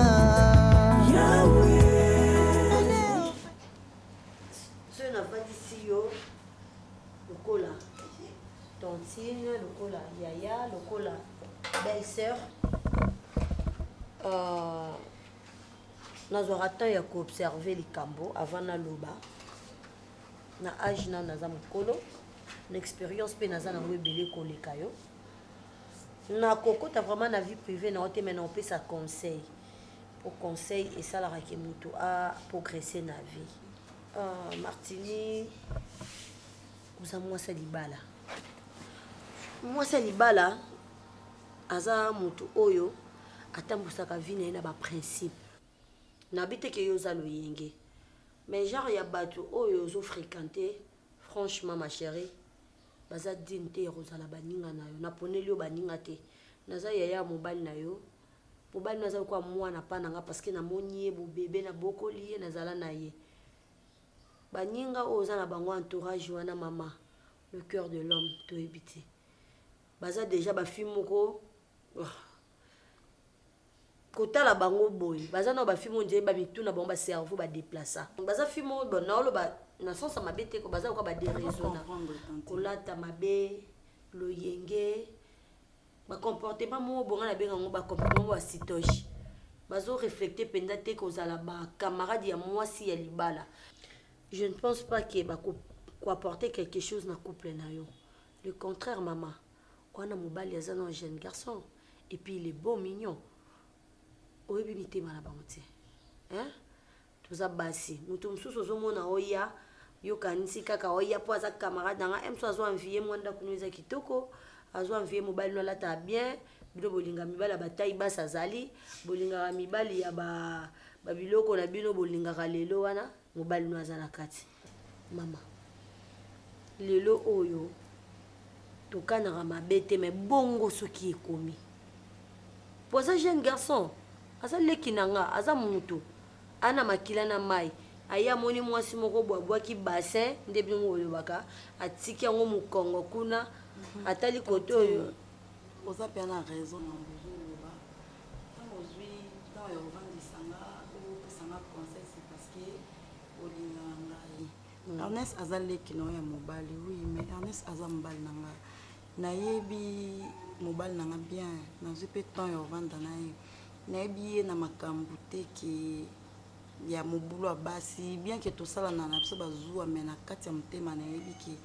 ceux navandisi yo lokola tontine lokola yaya lokola belle-sœur nazwaka temps ya koobserve likambo avant naloba na age nano naza mokolo na expérience mpe naza nango ebele koleka yo na kokota vraiment na vie privée na ote maintenant on peut ça conseil pour conseil et ça la rakemuto a progresser na vie Martini uza mwasa libala aza mutu oyo atambusaka vie na ye na ba principe na bite ke yo za loyenge mais genre ya bato oyo ozo fréquenter franchement ma chérie baza dine te rozala baninga na yo naponeli yo baninga te naza yaya mobali na yo mobali naza kwa mwana pa nanga parce que namoni ye bobebe na bokoli ye nazala na ye baninga oyo oza na bango entourage wana mama le cœur de l'homme toyebi te baza déjà bafi moko kotala bango boye baza na bafi mo ndie bamituna bango bacerveau badeplaça baza fi mo bon naoloba na sens mabe te ko baza ko ba déraisonna kolata mabe loyenge ba comportement mo bonga na benga ngo ba comportement wa sitoshi bazo reflecter penda te ko zala ba camarade ya mwasi ya libala. Je ne pense pas que ba ko apporter quelque chose na couple na yo. Le contraire maman. Wana mobali ya zana un jeune garçon et puis il est beau mignon. Oyebi mitema na bango te. Hein? Toza basi. Mutu mususu ozomona oya yo kanisi kaka oya po aza camarade nanga emso azo envier mwanda kunuza kitoko azo envier mobali no lata bien bino bolinga mibala batayi basa zali bolinga mibali ya ba biloko na bino bolinga lelo wana mobali no azana kati mama lelo oyo tokana mabete me bongo soki ekomi po za jeune garçon aza leki nanga aza mutu ana makila na mai aya moni mwasi moko bwabwaki bassin nde bino molobaka atiki yango mokongo kuna atali kote oyo oza pe na raison na bozoloba ntango ozwi ntango ya kovandisanga opesanga conseil c'est parce que olingaka ngai Ernest aza leki na oyo ya mobali oui mais Ernest aza mobali na ngai nayebi mobali na ngai bien nazwi mpe temps ya kovanda na ye nayebi ye na makambo te ke ya mobulu basi bien que tosala na biso bazwa mais na kati ya motema nayebi ke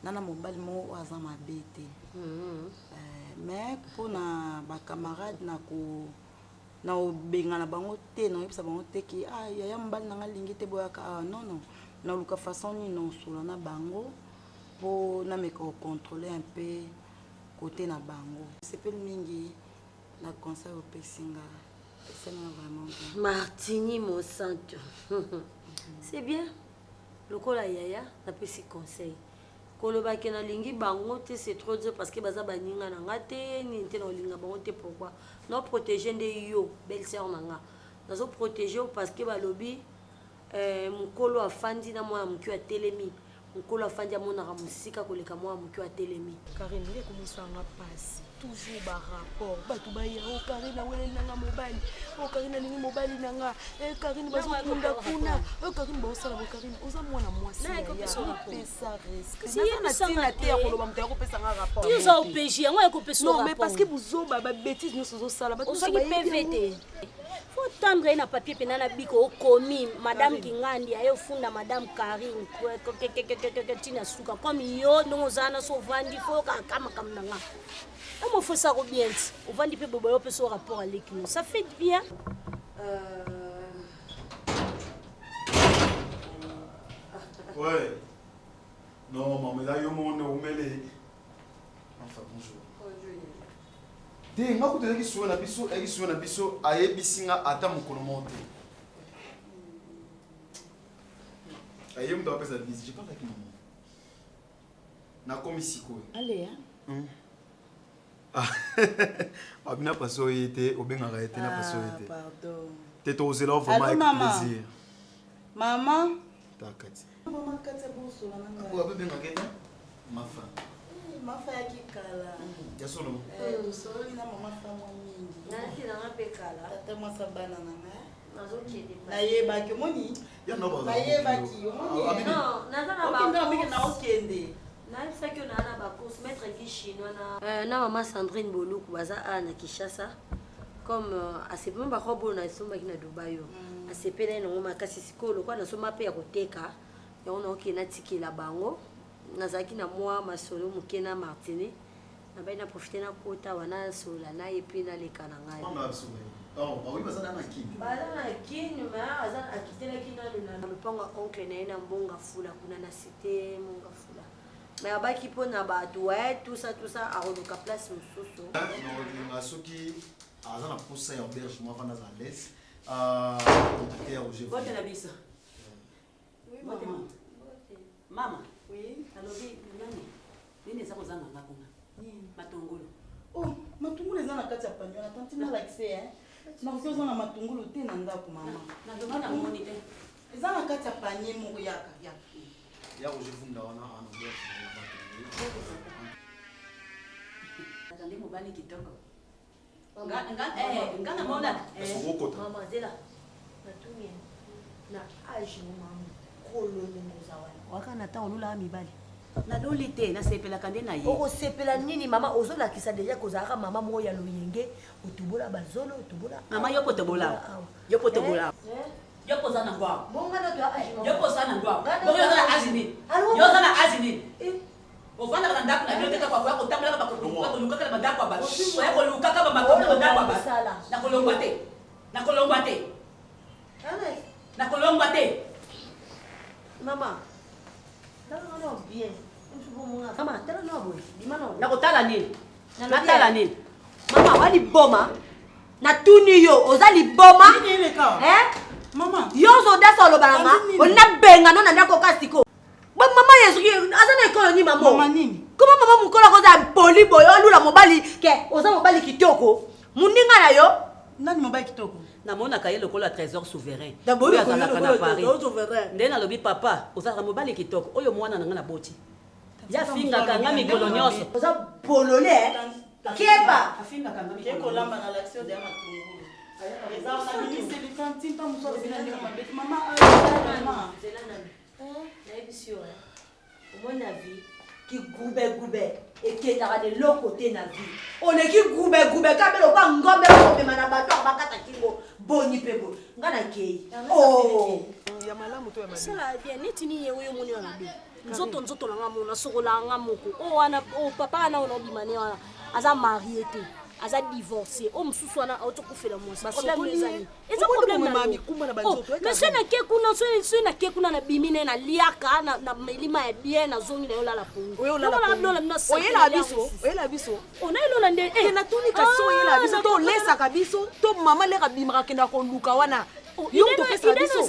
nana mobali moko aza mabe te mais mpona bacamarade na obengana bango te naoyebisa bango te ke yaya mobali nanga alingi te boyaka non non naluka façon nini naosola na bango mpo nameka kocontrôle un peu côté na bango sepeli mingi na conseil opesinga. Martini mon santo c'est bien lokola yaya napesi conseil kolobaki nalingi bango te c'est trop dur parce que baza baninga nanga te nini te naolinga bango te pourquoi no protéger nde yo belle-sœur nanga nazo protéger parce que balobi mokolo afandi na mwana moki atelemi nkolo afandi amonaka mosika koleka mwa moki wa telemi. Karine nde komosanga pasi toujours barapport bato baya o Karine aweleli nanga mobali o Karine alingi mobali nanga Karine bazokunda kuna o Karine baosala bo Karine oza mwana mwasi natina te ya koloba moto ya kopesanga rapport oza opg yango ya kopesa non mais parce que bozoba babétise nyonso ozosala ozwaki pv te fo tendre ye na papier mpena na biko okomi madame kingandi aye ofunda madame Karine ntina suka comme yo ndongo ozala na so ovandi fo okaka makambo na nga amo fo sako bien ti ovandi mpe boboyo opesa o rapport aleki no ça fait bien Ouais. Non, maman, là, yo mon omele. Enfin, bonjour. Te nga kutu eki suwe na biso ayebisi nga ata mokolo monte. Aye mutu apesa bisi, je parle avec maman. Nakomi sikoyo. Allez, hein. Abina paso yete, obengaka yete na paso yete. Pardon. Te to ozela vraiment avec plaisir. Maman. Takati. Maman kati bonsola nanga. Ko abenga kete? Mafa. Mafa ya kikala. Ya solo. Solo na mama fama mingi. Naki na ngape kala. Tata mwasa bana nanga. Nazokende. Na yeba ke moni. Ya no ba. Na yeba ki moni. Non, naza na ba. Okende amike na okende. Na isaki na na ba course maître qui chinois na maman Sandrine Boluku baza na Kinshasa. Comme asepema ba robo na somba kina Dubai yo. Asepela na ngoma kasi sikolo kwa na soma pe ya koteka. Ya ona okena tikela bango. Nazaki na moi masolo mukena Martini. Na ba ina profiter na kota wana sola na epi na lekana ngai. Mama absolument. Oh, ba oui bazana na kini. Bazana na kini ma azana akitela kina na lupango oncle na ina mbonga fula kuna na cité mbonga fula. Mais abaki po na bato ouais tout ça arodoka place mosusu. Non, ngasuki azana posa ya auberge moi vana za les. Contacter Roger. Vote la bisa. Oui, maman. Mama. Oui. Alobi nani? Nini za kozanga ngakuna? Matungulu. Oh, matungulu eza na kati ya panyo na tanti na l'accès hein. Na kozo na matungulu te na ndako mama. Na domana moni te. Eza na kati ya panier moko yaka. Ya Roger funda wana ana auberge. Natandi mobali kitoko. Ngana mona. Mama zela. Natumie. Na age mama kololo mozawa. Waka na ta olula mibali. Na doli te na sepela kande na ye. Oko sepela nini mama ozola kisa deja kozaka mama mo ya loyenge otubola bazolo otubola. Mama yo potobola. Yo potobola. Yo poza na ngwa. Bonga na to age. Yo poza na ngwa. Bonga yo na azini. Yo na azini. Ovanda na ndako na bioteka kwa kwa tambala kwa luka kala bandako ba. Oya ko luka ka ba bandako ba. Na kolongwa te. Na kolongwa te. Na kolongwa te. Mama. Tala bien. Mama, tala no boy. Dimano. Na kotala nini? Na tala nini? Mama wali boma. Na tuni yo ozali boma. Mama. Yo zo dasa lo banga. Ona benga no na ndako kasiko. Ba mama yesu azana ekolo ni mama. Mama nini? Kuma mama mukola koza poli boy olula mobali ke oza mobali kitoko. Muninga na yo. Nani mobali kitoko? Namona kaye lokola trésor souverain. D'abord oyo azalaka na Paris. Souverain. Nde na lobi papa ozalaka mobali kitoko. Oyo mwana nanga na boti. Ya finga kanga mikolo nyonso. Oza polole. Keba. Afinga kanga mikolo. Keko lamba na l'action de matungulu. Eza na ministre de cantine pa muso zina ndinga mabeti mama. Mama. Zela nani? Na ebisio. Omona vie ki gube eketaka de l'autre côté na vie. On est ki gube kabelo ba ngombe ko pema na bato bakata kingo boni pebo. Ngana kei. Oh. Ya malamu to ya malamu. sala bien neti ni ye oyo moni wana be nzoto na nga mona sokola nga moko o wana o papa na ona bimane wana aza marié te aza divorcé o mususu wana otokufela mwasi problème ezali eza problème na mikumba na banzoto mais c'est na kekuna so na kekuna na bimine na liaka na melima ya bien na zongi na yo la pongo oyo la biso ona elona nde na tuni kasi oyela biso to lesaka biso to mama leka bimaka kenda koluka wana yo topesa biso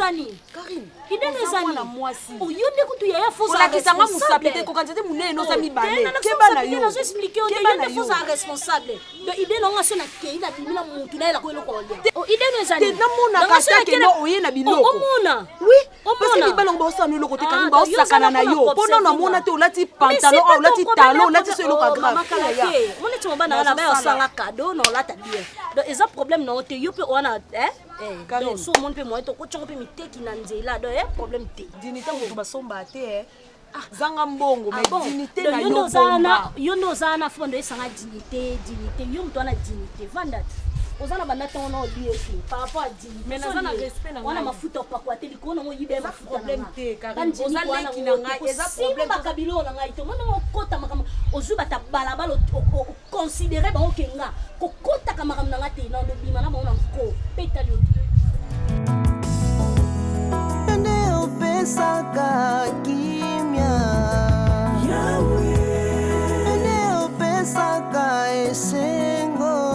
Karine idene ezani na mwasi oyo nde kutu ya fosa olakisanga musapete kokanzete munene noza mibale keba na yo expliquer on est fosa responsable de idene nga so na kei na bimina mutu na ela ko eloko olia idene ezani namona kata keno oye na biloko omona oui parce que mibali yango baosala eloko te kaka baosakana na yo mpo nano amona te olati pantalon a olati talon olati so eloko agravemoneti mobana wana bayosanga kado na olata bien donc eza problème nango te yo mpe wana so omoni mpe moye tokotiango mpe miteki na nzela donc problème te dinité moto basomba te zanga mbongo mais dignité na yo nde oza na fondo esanga dignité yo moto wana dignité vandati oza na banda ntango na olie te par rapport à dignité mais naza na respect na wana mafuta opakwa te likolo nango yibe eza problème te oza leki na ngai eza problème makabilo na ngai te mona okota makambo ozwi bata balabala oconsidere bango kenga kokotaka makambo na ngai te na ndobima na bango na nko mpe etali ende opesaka kimia ende opesaka esengo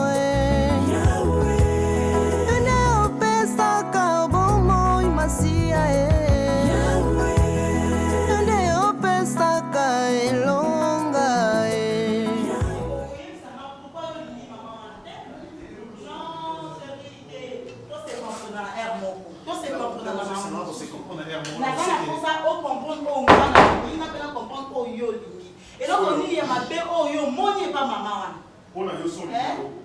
eloko nini ya mabe oyo omoni epa mama wana mpona yo so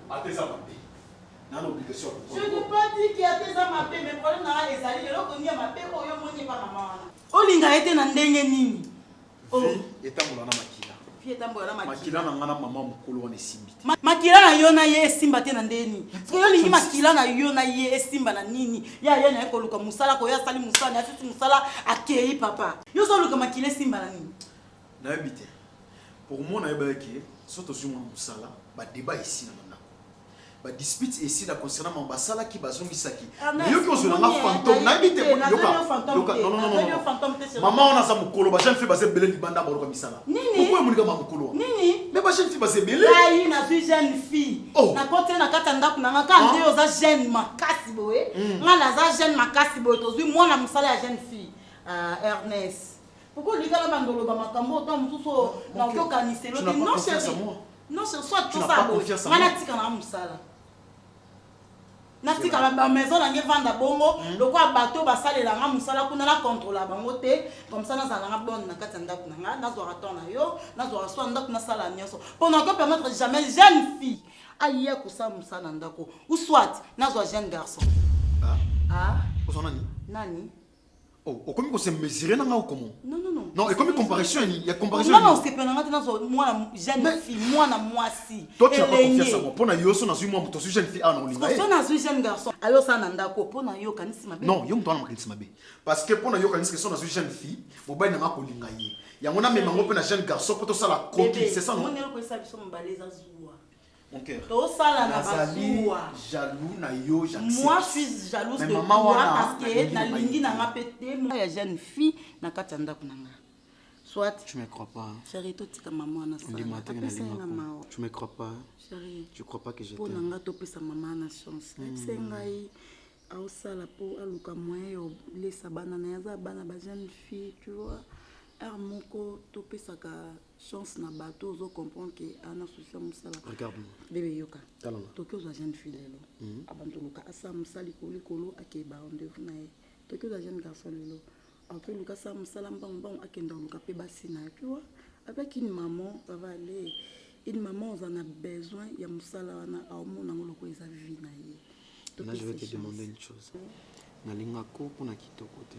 ateza mabe nana obligation je ne pas dit que ateza mabe mais problème nanga ezali eloko nini ya mabe oyo omoni epa mama wana olinga ye te na ndenge nini etambola na makila etambola na makila na nga na mama mokolo wana esimbi te makila na yo na ye esimba te na ndeni parceke yo olingi makila na yo na ye esimba na nini ya ye naye koluka mosala koyo asali mosala asisi mosala akei papa yo ozoluka makila esimba na nini nayebi te pour moi nayebaki so tozwi mwa mosala badeba esi na bandako badispute esi na concernant ma basalaki bazongisaki yoki ozolanga fantôme nayebi te mama wana aza mokolo bajeune fille baza ebele libanda baluka misala pourkoi emonika ma mokolo nini mais bajeune fille baza ebele ai nazwi jeune fille nakoti na kati ya ndako nanga ka nde oza jeune makasi boye nga naza jeune makasi boye tozwi mwana mosala ya jeune fille Ernest pourquoi likala bandoloba makambo oto mosusu naoki okaniselo te non chéri non chéri soit tosa boye nga natika na mosala natika bamaison nange vanda bongo lokola bato basalelanga mosala kuna nacontrola bango te comme ça nazalanga bone na kati ya ndako na nga nazwaka temps na yo nazwaka so ndako nasala nyonso mpo nako permettre jamais jeune fille aye kosala mosala na ndako ou soit nazwa jeune garçon ozwa nani nani okomi kose mesurer nanga okomo non ekomi comparaison ya comparaison non osepelanga te nazwa mwana jeune fille mwana mwasi toi tu n'as pas confiance en moi mpona yo so nazwi mwa moto ozwi jeune fille awa na olinga so nazwi jeune garçon ayosala na ndako mpona yo okanisi mabe non yo moto wana makanisi mabe parce que mpona yo okanisi so nazwi jeune fille mobali nanga kolinga ye yango namemango mpe na jeune garçon mpo tosala croquis c'est ça non okoyesa biso mobali eza zuwa mon cœur tosala na bazuwa jaloux na yo j'accepte moi je suis jalouse de toi parce que nalingi nanga pe te moi ya jeune fille na kati ya ndako nanga soit tu me crois pas chérie totika mama wana tu me crois pas chérie tu crois pas que je t'aime pour nanga topesa mama na chance c'est ngai aosala po aluka moyen yo lesa bana na yaza bana ba jeune fille tu vois er moko topesaka chance na bato ozo comprendre que ana souci mosala regarde-moi bébé yoka talanga toki ozwa jeune fille lelo abandoluka asa mosali kolikolo akeba rendez-vous na ye toki ozwa jeune garçon lelo akoluka asa mosala mbangombango akenda oluka mpe basi na ye tu vois avec une maman ça va aller une maman oza na besoin ya mosala wana aomonango loko eza vie na ye. Là je vais te demander une chose nalingako mpona kitoko te.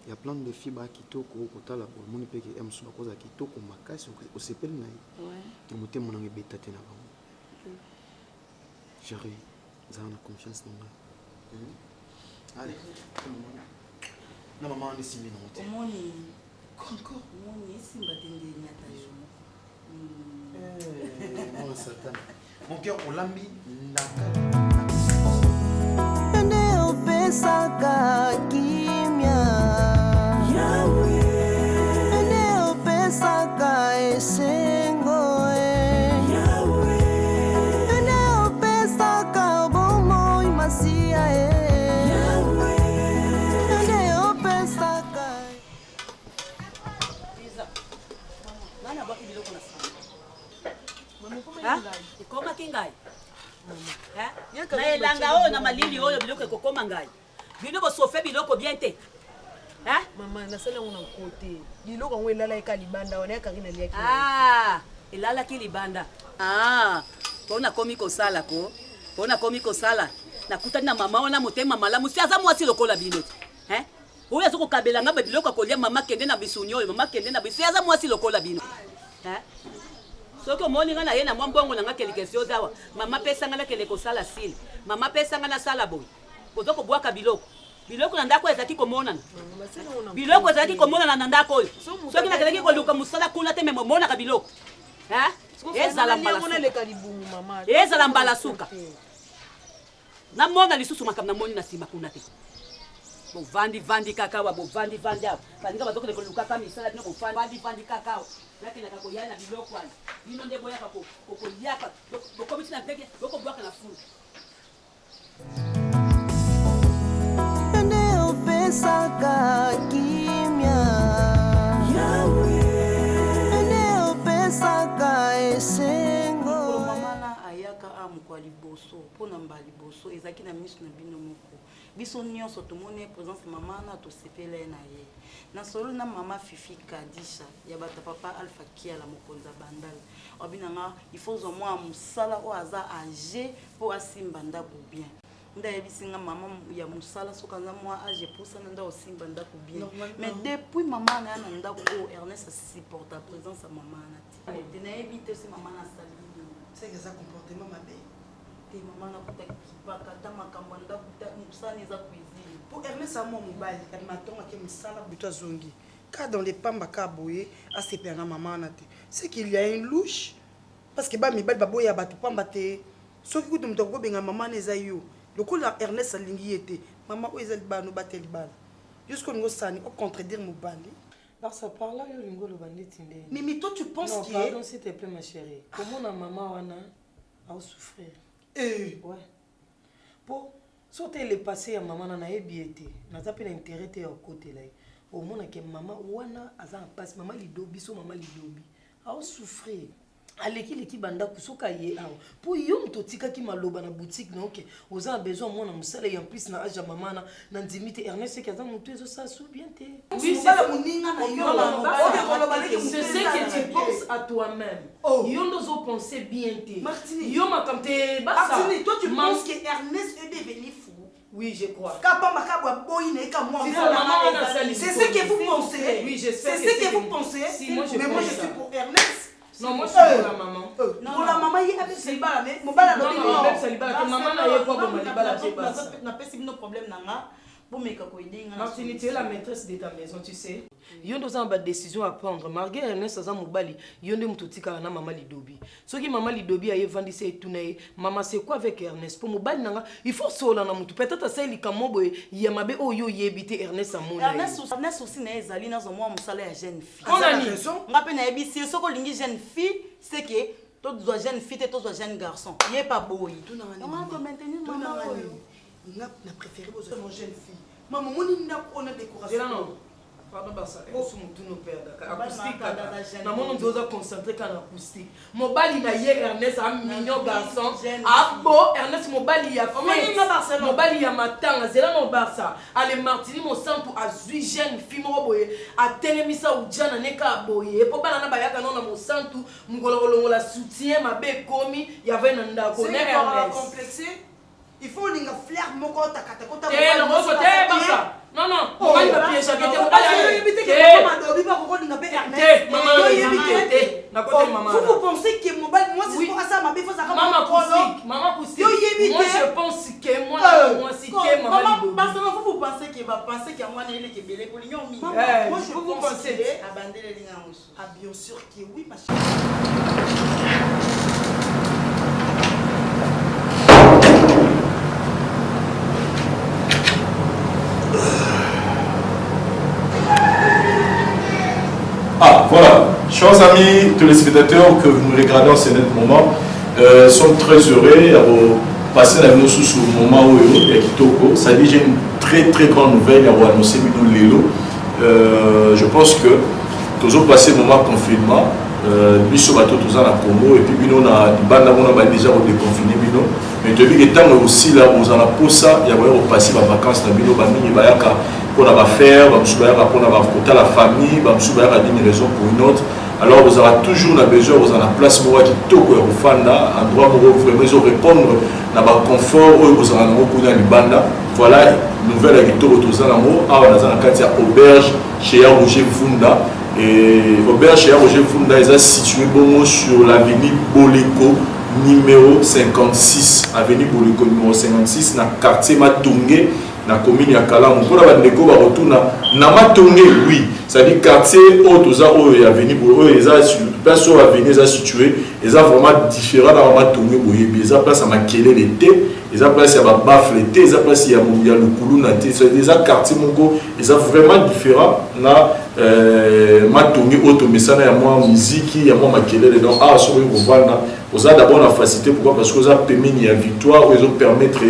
Il y a plein de fibres kitoko kotala pour moni pe ke emso bakoza kitoko makasi osepeli na ye. Ouais. Motema na ngebeta te na bango. Chérie, zana na confiance na nga. Allez. Na maman on est simbi na moté. Omoni. Encore omoni simba tenge nyata yo. Oh Satan. Mon cœur olambi ndaka. Ende opesaka kimia. Esengo ene opesaka bomoi masia ene opesaka nana baki biloko na sa ekomaki ngai na elanga oyo na malili oyo biloko ekokoma ngai bino bosofe biloko bien te Maman, na sala on a côté. Biloko ngo elala eka libanda on eka rina liaki. Ah, elala ki libanda. Ah, pona komi kosala ko. Pona komi kosala. Nakutani na mama wana motema malamu si aza mwasi lokola bino. Oya soko kabela nga biloko kolia mama kende na bisunyo, mama kende na bisu aza mwasi lokola bino. Soko moni nga na ye na mwambongo na nga kelikesio zawa. Mama pesa nga na kele kosala sile. Mama pesa nga na sala boy. Kozoko bwaka biloko. Biloko na ndako ezaki komonana. Biloko ezaki komonana na ndako oyo. Soki na keleki koluka musala kuna te memo mona ka biloko. Ezala mbala suka. Ezala mbala suka. Na mona lisusu makam na moni na sima kuna te. Bo vandi kakao, bo vandi awo. Bandika bazoko le koluka ka misala dino bo vandi kakao. Laki na kako yana biloko ali. Bino nde boya kako kokoyaka. Bo komiti na peke, boko bwaka na fulu. Pesaka kimia Yahweh pesaka esengo Mama ayaka amukwa liboso pona mbali boso ezaki na miso na bino moko biso nyonso tomone présence mama na to sepele na ye na solo na mama Fifi Kadisha ya bata papa Alpha Kia la mokonza bandal obinanga il faut au moins musala o aza âgé pour asimba ndako bien nda yebisinga mama ya musala soka nga moi age poussa nda osimba ndako bien mais depuis mama na na ndako o Ernest supporte la présence de maman na ti na ebite aussi mama na salini c'est que ça comportement mabe te mama na kuta kipaka ta makambo ndako ta musani za cuisine pour Ernest amo mobali kad matonga ke musala buto zongi ka dans les pamba ka boye a sepe na mama na te c'est qu'il y a une louche parce que ba mibali baboya batu pamba te soki kutu mutoko benga mama na za yo lokola Ernest alingi ete mama o ezali bano bateli bana jusqu'au ngo sani au contredire mobali alors ça parle là yo lingo lo banditi ndeni mais toi tu penses que pardon s'il te plaît ma chérie comment na maman wana a souffrir ouais pour sauter le passé ya maman na ebiete na zape na intérêt te au côté là au mona que maman wana aza en passe maman lidobi so maman lidobi a souffrir aleki leki banda kusoka ye awa pour yo mtotika ki maloba na boutique na OK oza besoin mona musala en plus na âge maman na ndimite Ernest qui aza mutu ezo sa sou bien te oui c'est ça moninga na yo c'est ce que tu penses à toi-même yo ndozo penser bien te yo makamte basa Martini toi tu penses que Ernest est devenu fou? Oui, je crois. C'est ce que vous pensez. Oui, j'espère. C'est ce que vous pensez. Mais moi je suis pour Ernest. Non, moi je suis pour la maman. Pour la maman, il y a des salibala, mais mon bala non, même salibala. Maman n'a pas bon malibala. N'a pas si nos problèmes nanga. Martini, tu es la maîtresse de ta maison, tu sais. Yon doit avoir une décision à prendre. Marguerite Ernest Azam Mobali, yon de mututika na maman Lidobi. Ce qui maman Lidobi a vendu c'est tourné. Maman c'est quoi avec Ernest? Pour Mobali nanga, il faut sola na mutu. Peut-être ça il kamobo yamabe o yo yebite Ernest Amona. Ernest aussi na ezali na zo moi musala ya jeune fille. On a raison. Ngape na ebisi soko lingi jeune fille, c'est que toutes doit jeune fille et toutes doit jeune garçon. Il est pas beau. Comment on maintenir maman? Na préféré aux jeunes filles. Maman, on a décoration. Non. Pardon, Bassa. Sous mon tour, acoustique. Na mon doza concentré quand acoustique. Mobali na ye Ernest a mignon garçon. Ah bon, Ernest Mobali a fait. Mobali a matanga. C'est là mon Barça. Allez Martini mon sang pour azui jeune fille mo boye. A telemisa ujana neka boye. Po bana na bayaka non na mon sang tout. Mugolo la soutien ma be komi. Y avait nanda ko ne Ernest. Complexé. Il faut une flair mon compte à Katakota. Non, non, on va y papier chaque été. On va y éviter que vous pensez que mon bail, moi, c'est pour ça, ma belle, faut ça. Maman Poussi, moi je pense que moi, c'est que maman. Parce que vous pensez qu'il va penser qu'il y a moi qui est belé pour l'union. Moi, je vous pensez abandonner les lignes. Ah, bien sûr que oui, ma Ah, voilà. Chers amis téléspectateurs que vous nous regardez en ce moment, sommes très heureux de passer la vie sous le moment où il y a Kitoko. Ça dit, j'ai une très très grande nouvelle à annoncer Lelo. Je pense que nous avons passé le moment de confinement. Nous sommes tous en Congo et puis nous avons déjà déconfiné. Mais depuis que temps aussi là, nous avons passé les vacances dans pour la faire, pour la famille, une raison pour une autre. Alors vous aurez toujours besoin, vous avez la place qui est endroit où vous vraiment répondre à votre confort, où vous avez un banda. Voilà, nouvelle agriculture autour de la auberge chez Roger Funda. Et auberge chez Roger Funda est situé sur l'avenue Boleko numéro 56. Avenue Boleko numéro 56, dans le quartier Matungé. Na commune ya Kalamu pour la bandeko ba retourna na Matongé oui c'est-à-dire quartier otoza oyo avenue bo eza sur place où avenue eza situé eza vraiment différent na Matongé boye eza place à makele l'été eza place ya ba bafle l'été eza place ya lukulu na té c'est des quartier moko eza vraiment différent na Matongé oto mesana ya moi musique ya moi makele donc ah sur vous vendre oza d'abord la facilité pourquoi parce que oza permis ya victoire ou ils ont permettre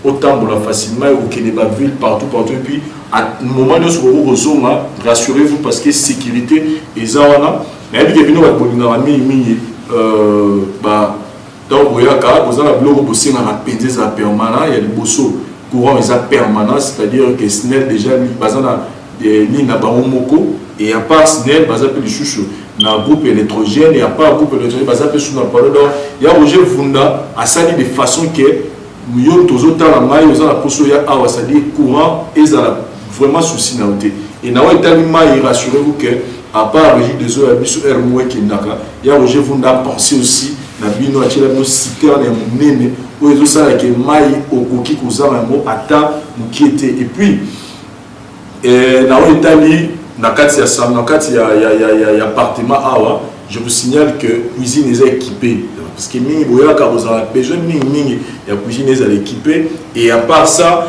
autant pour la facilement au Kénéba ville partout et puis à un moment où vous rassurez-vous parce que sécurité et ça mais il y a une donc vous avez bloc bosser dans la pédise permanent il y a le bosso courant ils permanent c'est-à-dire que SNEL déjà bazana des lignes à Baromoko et à part SNEL bazapé le chouchou dans un groupe électrogène et à part groupe électrogène bazapé sous dans le donc il y a Roger Funda à ça de façon que nous tous la maille nous la poso ya awa c'est-à-dire courant et ça vraiment souci na côté et na wa tellement rassurez-vous que à part régime des eaux abisso ermoe qui ndaka ya Roger Funda penser aussi na bino atila no citerne ya munene o ezo sala ke mai okoki kozala mo ata mukiete et puis na wa Italie na kati ya sam na kati ya appartement awa je vous signale que cuisine est équipée parce que mingi boya ka vous avez besoin mingi ya cuisine est équipée et à part ça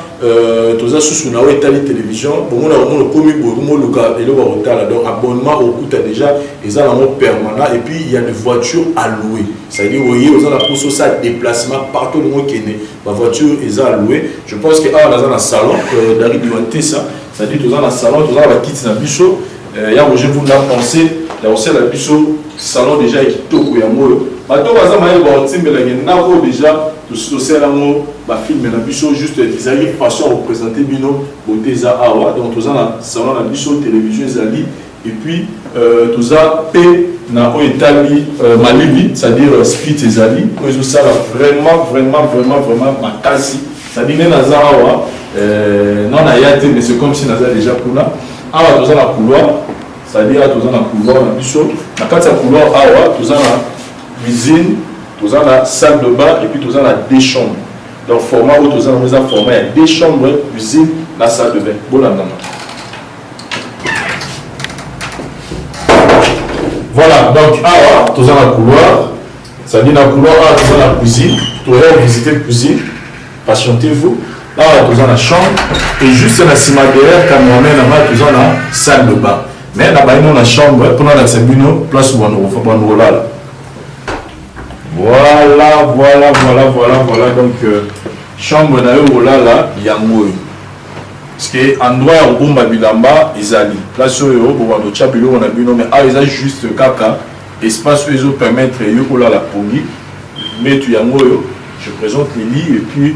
toza sous na Italie télévision bon on a le premier bomo local et le retard donc abonnement au coût déjà ils ont un permanent et puis il y a des voitures à louer ça veut dire voyez vous avez la pour ça déplacement partout le monde qui est la voiture ils ont loué je pense que dans un salon d'arriver ça ça dit dans un salon tous la quitte na bicho il y a je vous penser là aussi la bicho salon déjà qui toko ya moyo bato baza maye ba timbela nako déjà tout ça là mo ba film na bicho juste des façon représenter bino beauté za awa donc tous na salon na bicho télévision zali et puis tous ça p na o Italie Malibi c'est-à-dire split zali ko ça vraiment makasi ça dit na za awa non na yate mais c'est comme si na za déjà pour là awa tous na couloir c'est-à-dire tous na couloir na bicho na kati ya couloir awa tous na cuisine, tous en la salle de bain et puis tous en la deux chambres. Donc format où tous en la format il y a deux chambres, cuisine, la salle de bain. Voilà, donc tous en la couloir, ça dit dans le couloir, tous en la cuisine, tous en visiter la cuisine, patientez-vous. Là, tous en la chambre et juste la cima derrière, cameraman, tous en la salle de bain. Mais là-bas, il y a la chambre, pour la sabino, place où on roule là. Voilà. Donc, chambre na yo là, yango. Parce que endroit où bomba bilamba, izali. Place où yo bo ndo chabilo on a bino mais ah ils juste kaka espace où ils permettre yo là la pongi. Mais tu yango yo, je présente les lits et puis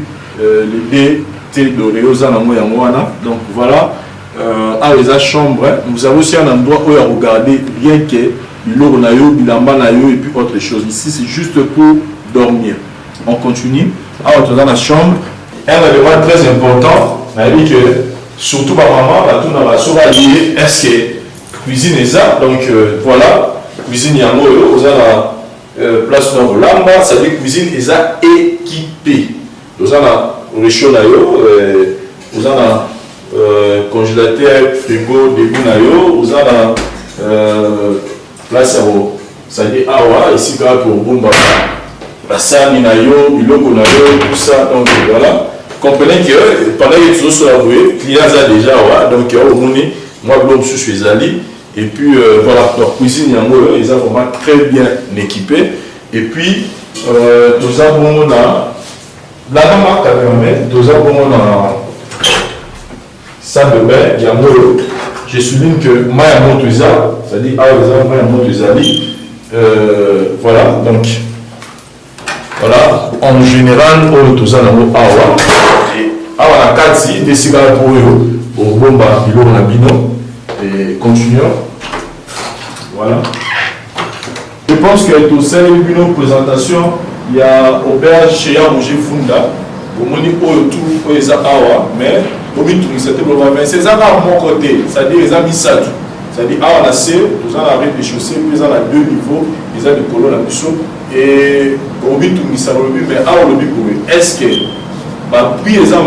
les thé doré aux anamo yango wana. Donc voilà, ah les chambre, vous avez aussi un endroit où regarder bien que l'eau na yo, bilamba na yo et puis autre chose. Ici c'est juste pour dormir. On continue. Alors dans la chambre, un élément très important, on dit que surtout ma maman, la tout dans la soirée liée, est-ce que cuisine est ça? Donc voilà, cuisine yango yo, vous avez la place dans lamba, ça dit cuisine est ça équipée. Vous avez la réchaud na yo, vous avez la congélateur, frigo, début na yo, vous avez la place ça dit awa ici pour bomba la sani na yo biloko na yo tout ça donc voilà comprenez que pendant que tu sois avoué clients a déjà awa donc au moni moi blom je suis allé et puis voilà leur cuisine yango ils sont vraiment très bien équipés et puis nous avons la maman cameraman nous avons salle de bain yango je souligne que Maya Montouza, c'est-à-dire Maya Montouza, voilà, donc, voilà, en général, on a tout ça dans le Awa. Et Awa, la 4, des cigares pour eux, au Bomba Bilo Nabino et continuons. Voilà. Je pense que tout ça, une présentation, il y a auberge chez Yamouje Funda, au Moni Oyotu, Oeza Awa, mais au Mitou, c'était le moment. C'est ça à mon côté, c'est-à-dire les amis Sadou. C'est-à-dire, à la C, nous avons arrêté les chaussées, nous avons deux niveaux, nous avons des colonnes à Bissot, et au Mitou, nous avons le but, mais à le but, est-ce que puis les hommes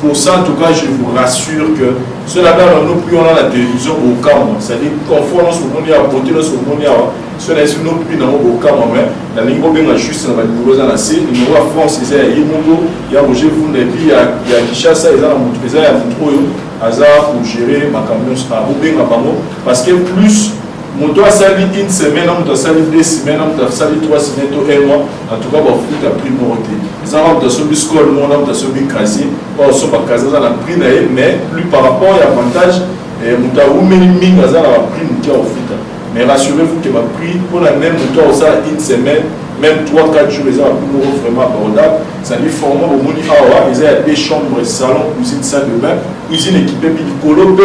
pour ça en tout cas je vous rassure que cela là nous plus on a la télévision au camp, c'est-à-dire confort dans ce monde il y a beauté dans ce monde il y a cela est nous plus dans au camp mais la ligne bien juste dans la numéro dans la C numéro à France c'est il y a Roger Fund et puis il y a Kishasa ils ont montré ça il y a Montroyo hasard pour gérer ma camion à bien à Bango parce que plus mon doigt sali une semaine, on doit sali 2 semaines, on doit sali 3 semaines, 1 mois. En tout cas, on va faire prix morté. Les gens ont subi scole, on a subi casier, on a casé dans la prix mais plus par rapport à l'avantage, on a eu mini dans la prix qui a offert. Mais rassurez-vous que ma prix, on a même une semaine, même 3-4 jours, les gens ont vraiment abordable. Ça dit formant au Moni Awa, ils ont des chambres, salon, cuisine, salle de bain, cuisine équipée, puis du colobé,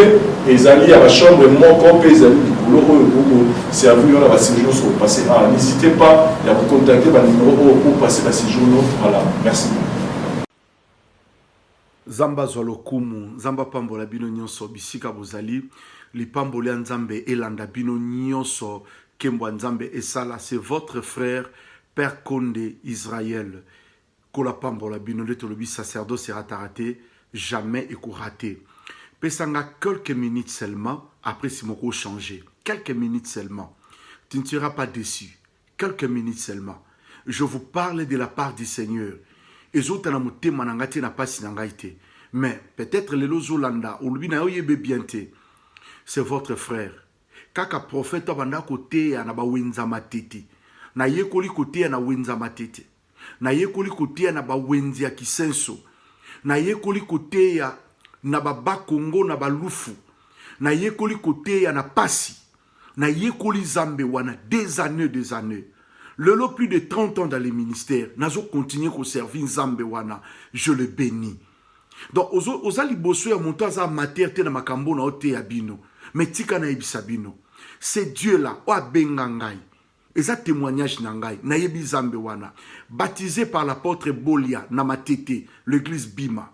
et ils allaient à la chambre, mon corps, ils allaient du colobé, c'est à vous, on a séjour sur le passé. Ah, n'hésitez pas à vous contacter par le numéro pour passer la séjour. Voilà, merci. Zamba Zolokumu, Zamba Pambola Bino Nyonso, Bisika Bozali, Lipambolia Nzambe, Elanda Bino Nyonso, Kembo Nzambe Esala, c'est votre frère, Père Konde Israël. Kola Pambola Bino, le Tolobi sacerdoce sera raté, jamais et raté. Pesanga quelques minutes seulement, après si mon changer. Quelques minutes seulement. Tu ne seras pas déçu. Quelques minutes seulement. Je vous parle de la part du Seigneur. Et autres na moté manangati na pas sinangaite. Mais peut-être les lozolanda ou lui na oyebe bienté. C'est votre frère. Kaka prophète banda côté ya na ba wenza matete. Na yekoli côté ya na wenza matete. Na yekoli côté ya na ba wenzi ya kisenso. Na yekoli côté ya na ba Kongo na ba lufu. Na yekoli côté ya na pasi. Na yekoli zambe wana des années. Le lot plus de 30 ans dans les ministères, nazo continuer à servir Zambe wana, je le bénis. Donc, aux alibosso ya monto aza materte na makambo na ote ya bino, mais tika na ebisa bino. C'est Dieu là, o abenga ngai. Eza témoignage na ngai, na yebi Zambe wana, baptisé par l'apôtre Bolia na matete, l'église Bima.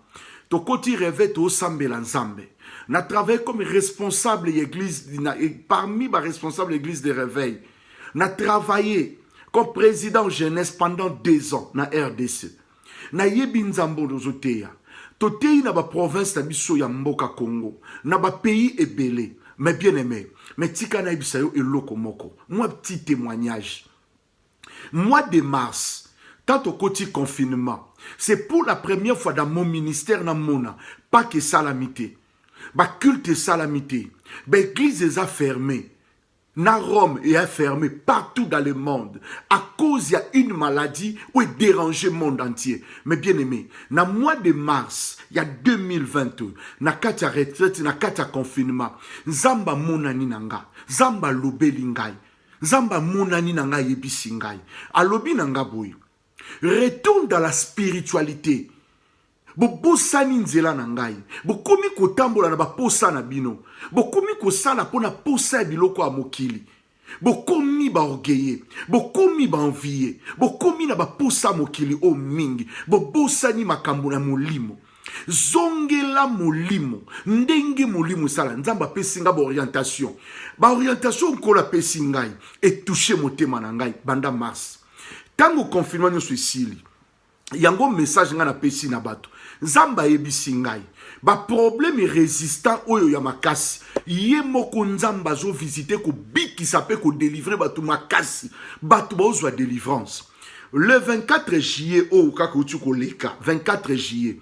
To koti revêt au sambela Nzambe. Na travaillé comme responsable l'église, parmi les responsables de l'église de réveil. Na travaillé comme président jeunesse pendant 2 ans na RDC. Na yebi Nzambo nozoteya. Totei na ba province na biso ya mboka Congo. Na ba pays ebele. Mais bien aimé. Mais tika na ebisa yo eloko moko. Moi petit témoignage. Mois de mars, tant au côté confinement, c'est pour la première fois dans mon ministère na mona, pas que salamité. Ba culte salamité. Ba église est fermée. Na Rome est fermé partout dans le monde à cause il y a une maladie où est dérangé le monde entier. Mais bien aimé, na mois de mars, il y a 2022, na katia retraite, na katia confinement, Zamba monani nanga, Zamba lobeli ngai, Zamba monani nanga yebisi ngai, alobi nanga boy. Retourne dans la spiritualité. Bobosani nzela na ngai bokomi kotambola na baposa na bino bokomi kosala pona posa ya biloko ya mokili bokomi baorgueille bokomi baenvie bokomi na baposa mokili o mingi bobosani makambo na molimo zongela molimo ndenge molimo sala nzamba pesinga baorientation nkola pesi ngai etouche motema na ngai banda mars tango confinement nyonso esili yango message nga na pesi na bato Zamba ebisi ngai ba problème résistant oyo ya makasi ye moko nzamba zo visiter ko bikisa pe ko délivrer batu makasi batu bozwa délivrance le 24 juillet o kaka uti ko leka 24 juillet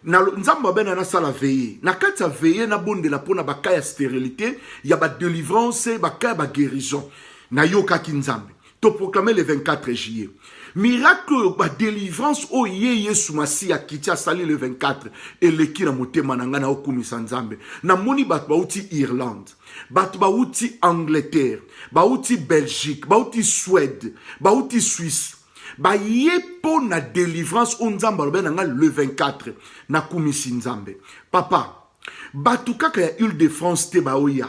na nzamba bena na sala veillée na kati veillée na bondela pona bakaya stérilité ya ba délivrance bakaya ba guérison na yoka kinzambe to proclamer le 24 juillet. Miracle ba délivrance o Yesu Masi ya kitia sali le 24 et le kina motema nanga na okumisa Nzambe na moni bat ba uti Irlande bat ba uti Angleterre ba uti Belgique ba uti Suède ba uti Suisse ba yepo na délivrance o Nzamba nanga le 24 na kumisi Nzambe papa Batu kaka ya Île-de-France te baoya.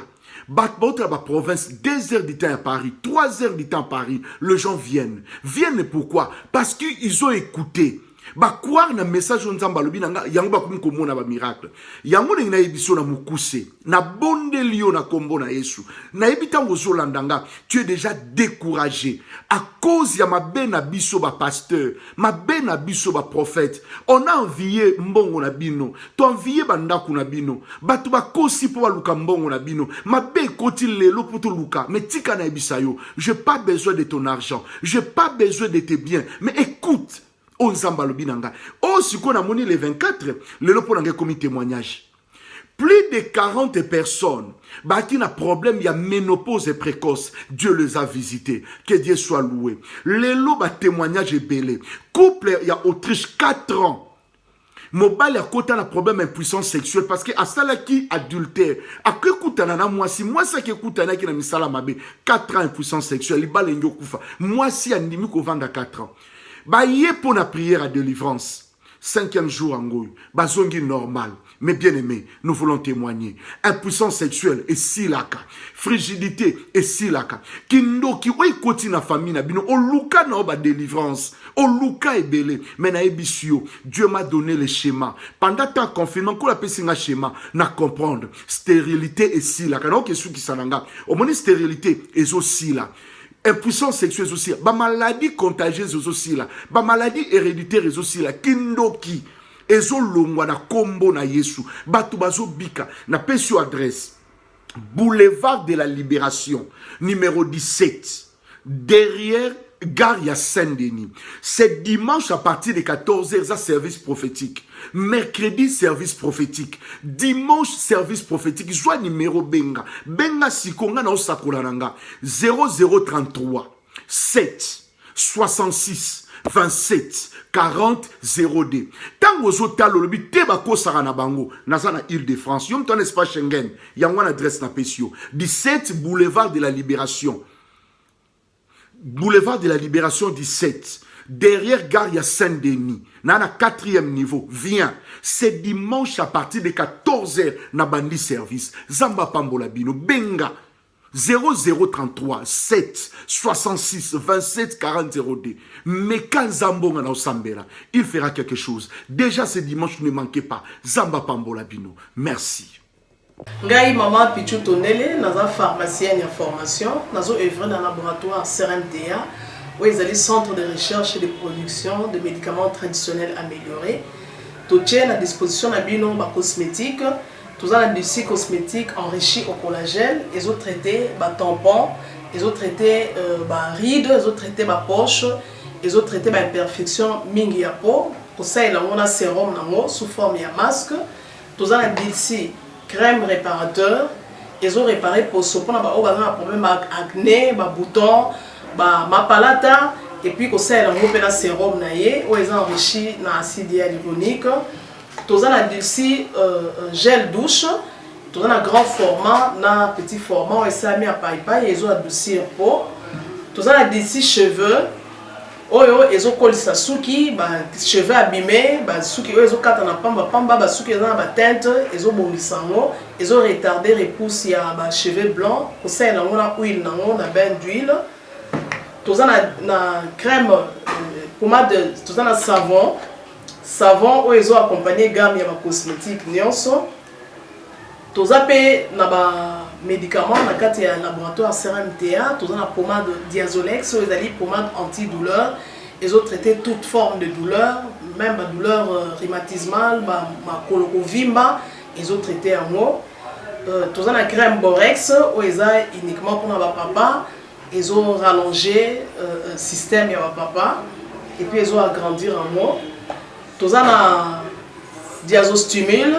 Batu la province, 2 heures du temps à Paris, 3 heures du temps à Paris, les gens viennent. Viennent pourquoi? Parce qu'ils ont écouté. Croire na message nzamba lobi nanga yango ba kum komona ba miracle yango na ebiso na mukuse na bonde lio na kombo na Yesu na ebita ngozolandanga tu es déjà découragé à cause ya mabe na biso ba pasteur mabe na biso ba prophète. On a envié mbongo na bino to envié bandaku na bino batu ba kosi po luka mbongo na bino mabe koti lelo poto luka mais tika na ebisayo. J'ai pas besoin de ton argent, j'ai pas besoin de tes biens, mais écoute. On zamba lobinanga. Oh, si on a moni les 24, le lopo n'a commis témoignage. Plus de 40 personnes, qui n'a problème, il y a ménopause précoce. Dieu les a visités. Que Dieu soit loué. Le loba témoignage est belé. Couple, il y a Autriche 4 ans. Mobile a côté un problème d'impuissance sexuelle parce que à ça qui adultère. À que koutana na moi si moi ça qui koutana qui na misala mabe 4 ans impuissance sexuelle. Il bale kufa. Moi si andimi ko vanda 4 ans. Yé pour la prière à délivrance. 5e jour en goy. Bazongi normal. Mais bien aimé, nous voulons témoigner. Impuissance sexuelle et silaka. Frigidité et silaka. Kindo ki oui koti na famille na bino. O luka na oba délivrance. O luka est belé. Mais na ebisio. Dieu m'a donné le schéma. Pendant tant confinement, qu'on a passé un schéma, na comprendre. Stérilité et silaka. Non, qu'est-ce qui s'ananga. Au moins stérilité et aussi là. Impuissance sexuelle aussi, ba maladie contagieuse aussi là, ba maladie héréditaire aussi là, kindoki, ezo longwa na kombo na Yesu, batu bazo bika, na pesio adresse, boulevard de la Libération, numéro 17, derrière Gare ya Saint-Denis. C'est dimanche à partir de 14h, ça service prophétique. Mercredi, service prophétique. Dimanche, service prophétique. Joie numéro Benga. Benga Sikonga na Osakulananga. 0033 7 66 27 40 0D. Tango zota lolobi teba ko sarana bango. Naza na Île-de-France. Yom ton espace Schengen. Yangwa adresse na pesio. 17 boulevard de la Libération. Boulevard de la Libération 17. Derrière Gare ya Saint-Denis. Nana 4e niveau. Viens. C'est dimanche à partir de 14h. Na bandi service. Zamba Pambola Bino. Benga. 0033 7 66 27 40 0D. Mais quand Zambonga na Osambela, il fera quelque chose. Déjà ce dimanche, ne manquez pas. Zamba Pambola Bino. Merci. Ngai maman Pichu Tonele, naza pharmacienne en formation, nazo œuvre dans le laboratoire CRMTA, où ils allaient centre de recherche et de production de médicaments traditionnels améliorés. Tout tient à disposition de bino ba cosmétique, tout ça l'industrie cosmétique enrichie au collagène, ils ont traité ba tampon, ils ont traité ba rides, ils ont traité ba poche, ils ont traité ba imperfection mingi ya peau, pour ça il a un sérum nango sous forme ya masque, tout ça l'industrie crème réparateur, ils ont réparé pour ce qu'on a un problème avec acné, bouton, mapalata, et puis qu'on sait un sérum où ils ont enrichi dans l'acide hyaluronique. Tous on a ici gel douche, tous on a grand format, na petit format, et ça a mis à paille, ils ont adouci un pot. Tous on a ici cheveux. Ils ont collé sa souki, cheveux abîmés, souki ils ont quatre na pamba, souki ils ont ba teinte, ils ont bomisango, ils ont retardé repousse ya cheveux blancs, pour ça ils ont na huile nango na bain d'huile. Tous on na crème pommade, tous on a savon où ils ont accompagné gamme ya cosmétique nyonso. Tous on pe na ba médicaments dans le cadre du laboratoire CRMTA, tout la pommade Diazolex, ils ont pommade antidouleur, ils ont traité toute forme de douleur, même la douleur rhumatismale, la colorovimba, ils ont traité en haut. Tout la crème Borex, où ils ont uniquement pour notre papa, ils ont rallongé le système de papa, et puis ils ont agrandi en haut. Tout la Diazostimule,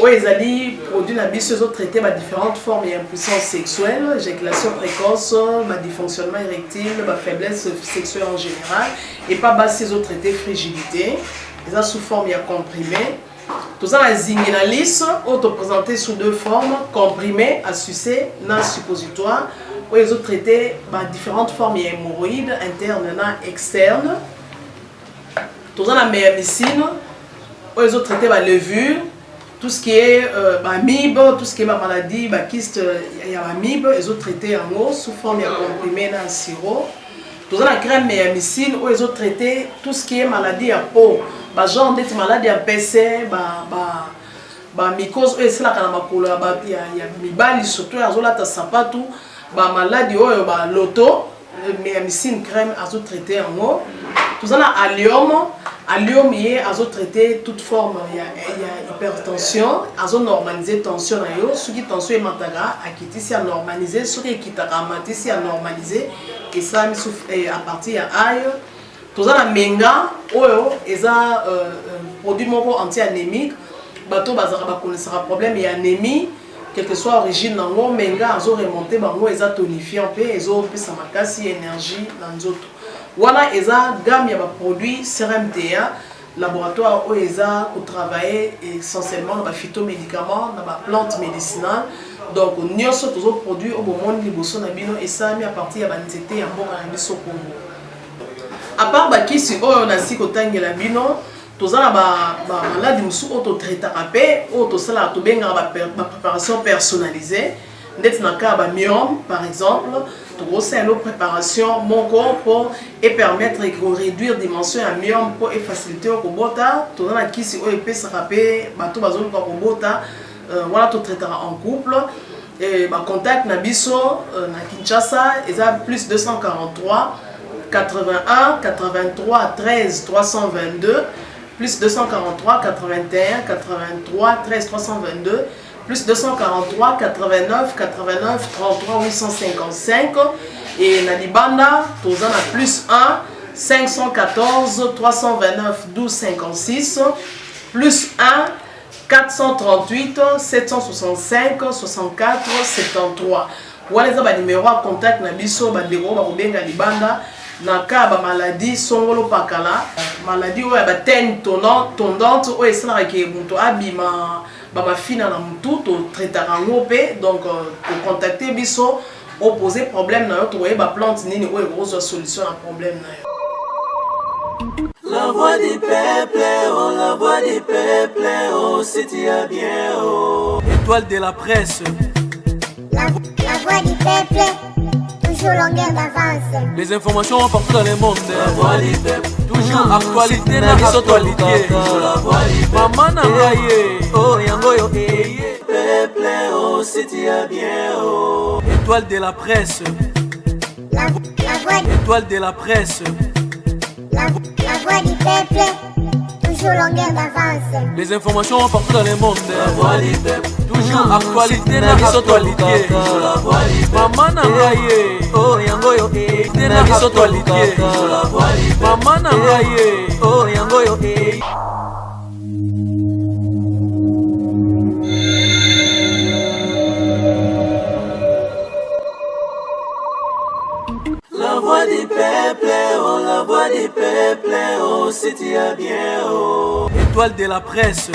où ils ont produit la bise, ils ont traité différentes formes d'impuissance sexuelle, éjaculation précoce, dysfonctionnement érectile, faiblesse sexuelle en général, et pas basse, ils ont traité frigidité, ils ont sous forme comprimée. Tout ça, la zinginalis, auto-présenté sous 2 formes, comprimé, à sucer, non suppositoire, où ils ont traité différentes formes d'hémorroïdes, internes et externes. Tout ça, la méamycine, où ils ont traité la levure, tout ce qui est amibe, tout ce qui est maladie, kyste, il y a amibe, ils ont traité en eau sous forme de comprimé dans le sirop. Tout ça la crème et mycine, ils ont traité tout ce qui est maladie à peau, genre des maladies à PC, mycose, c'est là qu'il y a mibali surtout, ils ont là sapatu, maladie loto, mais mycine crème, ils ont traité en eau. Tout ça la allium. Allium y a traité toute forme, il y a hypertension, ils ont normalisé tension, ce qui tension est mataga, à quitter si à normaliser, ce qui est ramati si à normaliser, et ça à partir de aïe. Tout ça la menga, ils ont produit anti-anémique, bateau bazara problème et anémie, quelle que soit l'origine dans l'eau, menga, ils ont remonté, ils ont tonifié un peu, ils ont plus sa makasi énergie dans les autres. Voilà, ils ont gamme de produits CRMTA, laboratoire où ils ont travaillé essentiellement dans les phytomédicaments, dans les plantes médicinales. Donc, nous avons tous les produits au monde et ça mis à partir de l'anxiété et au Congo. À part qui si on a si côté la bino, tous les maladies qui sont auto-traités, tous les préparation personnalisée. Dans le cas de myome, par exemple, c'est une préparation mon corps et permettre de réduire la dimension de myome pour faciliter le robota. Tout le monde qui si peut se rappeler, tout le monde voilà tout traitera en couple. Et contact Nabiso na Kinshasa, ils ont plus 243 81 83 13 322 plus 243 81 83 13 322 plus 243 89 89 33 855 et na Libanda tous en plus 1 514 329 12 56 plus 1 438 765 64 73. Voilà les numéros à contact na biso ba deko ba kobenga Libanda na cas ba maladie songolo pakala maladie oya ba tene tondante o esala ke muntu abima ba fina na mutu to traitera ngope donc pour contacter biso o poser problème na yo to ba plante nini o grosse solution à problème na yo. La voix du peuple, oh la voix du peuple, oh si tu as bien, oh. Étoile de la presse. La voix du peuple, toujours longueur d'avance. Les informations partout dans le monde. La voix du peuple, toujours actualité na actualité. La voix du peuple, maman na ngaye, oh yango yo peuple, oh si tu as bien, oh. Étoile de la presse. Étoile de la presse. La voix du peuple, toujours longueur d'avance. Les informations partout dans le monde. La voix du peuple, toujours actualité na actualité. La voix du peuple, maman na ngaye, oh yango yo actualité na actualité. La voix du peuple, maman na ngaye, oh yango yo La voix du peuple, oh la voix du peuple, oh si tu as bien, oh. Étoile de la presse.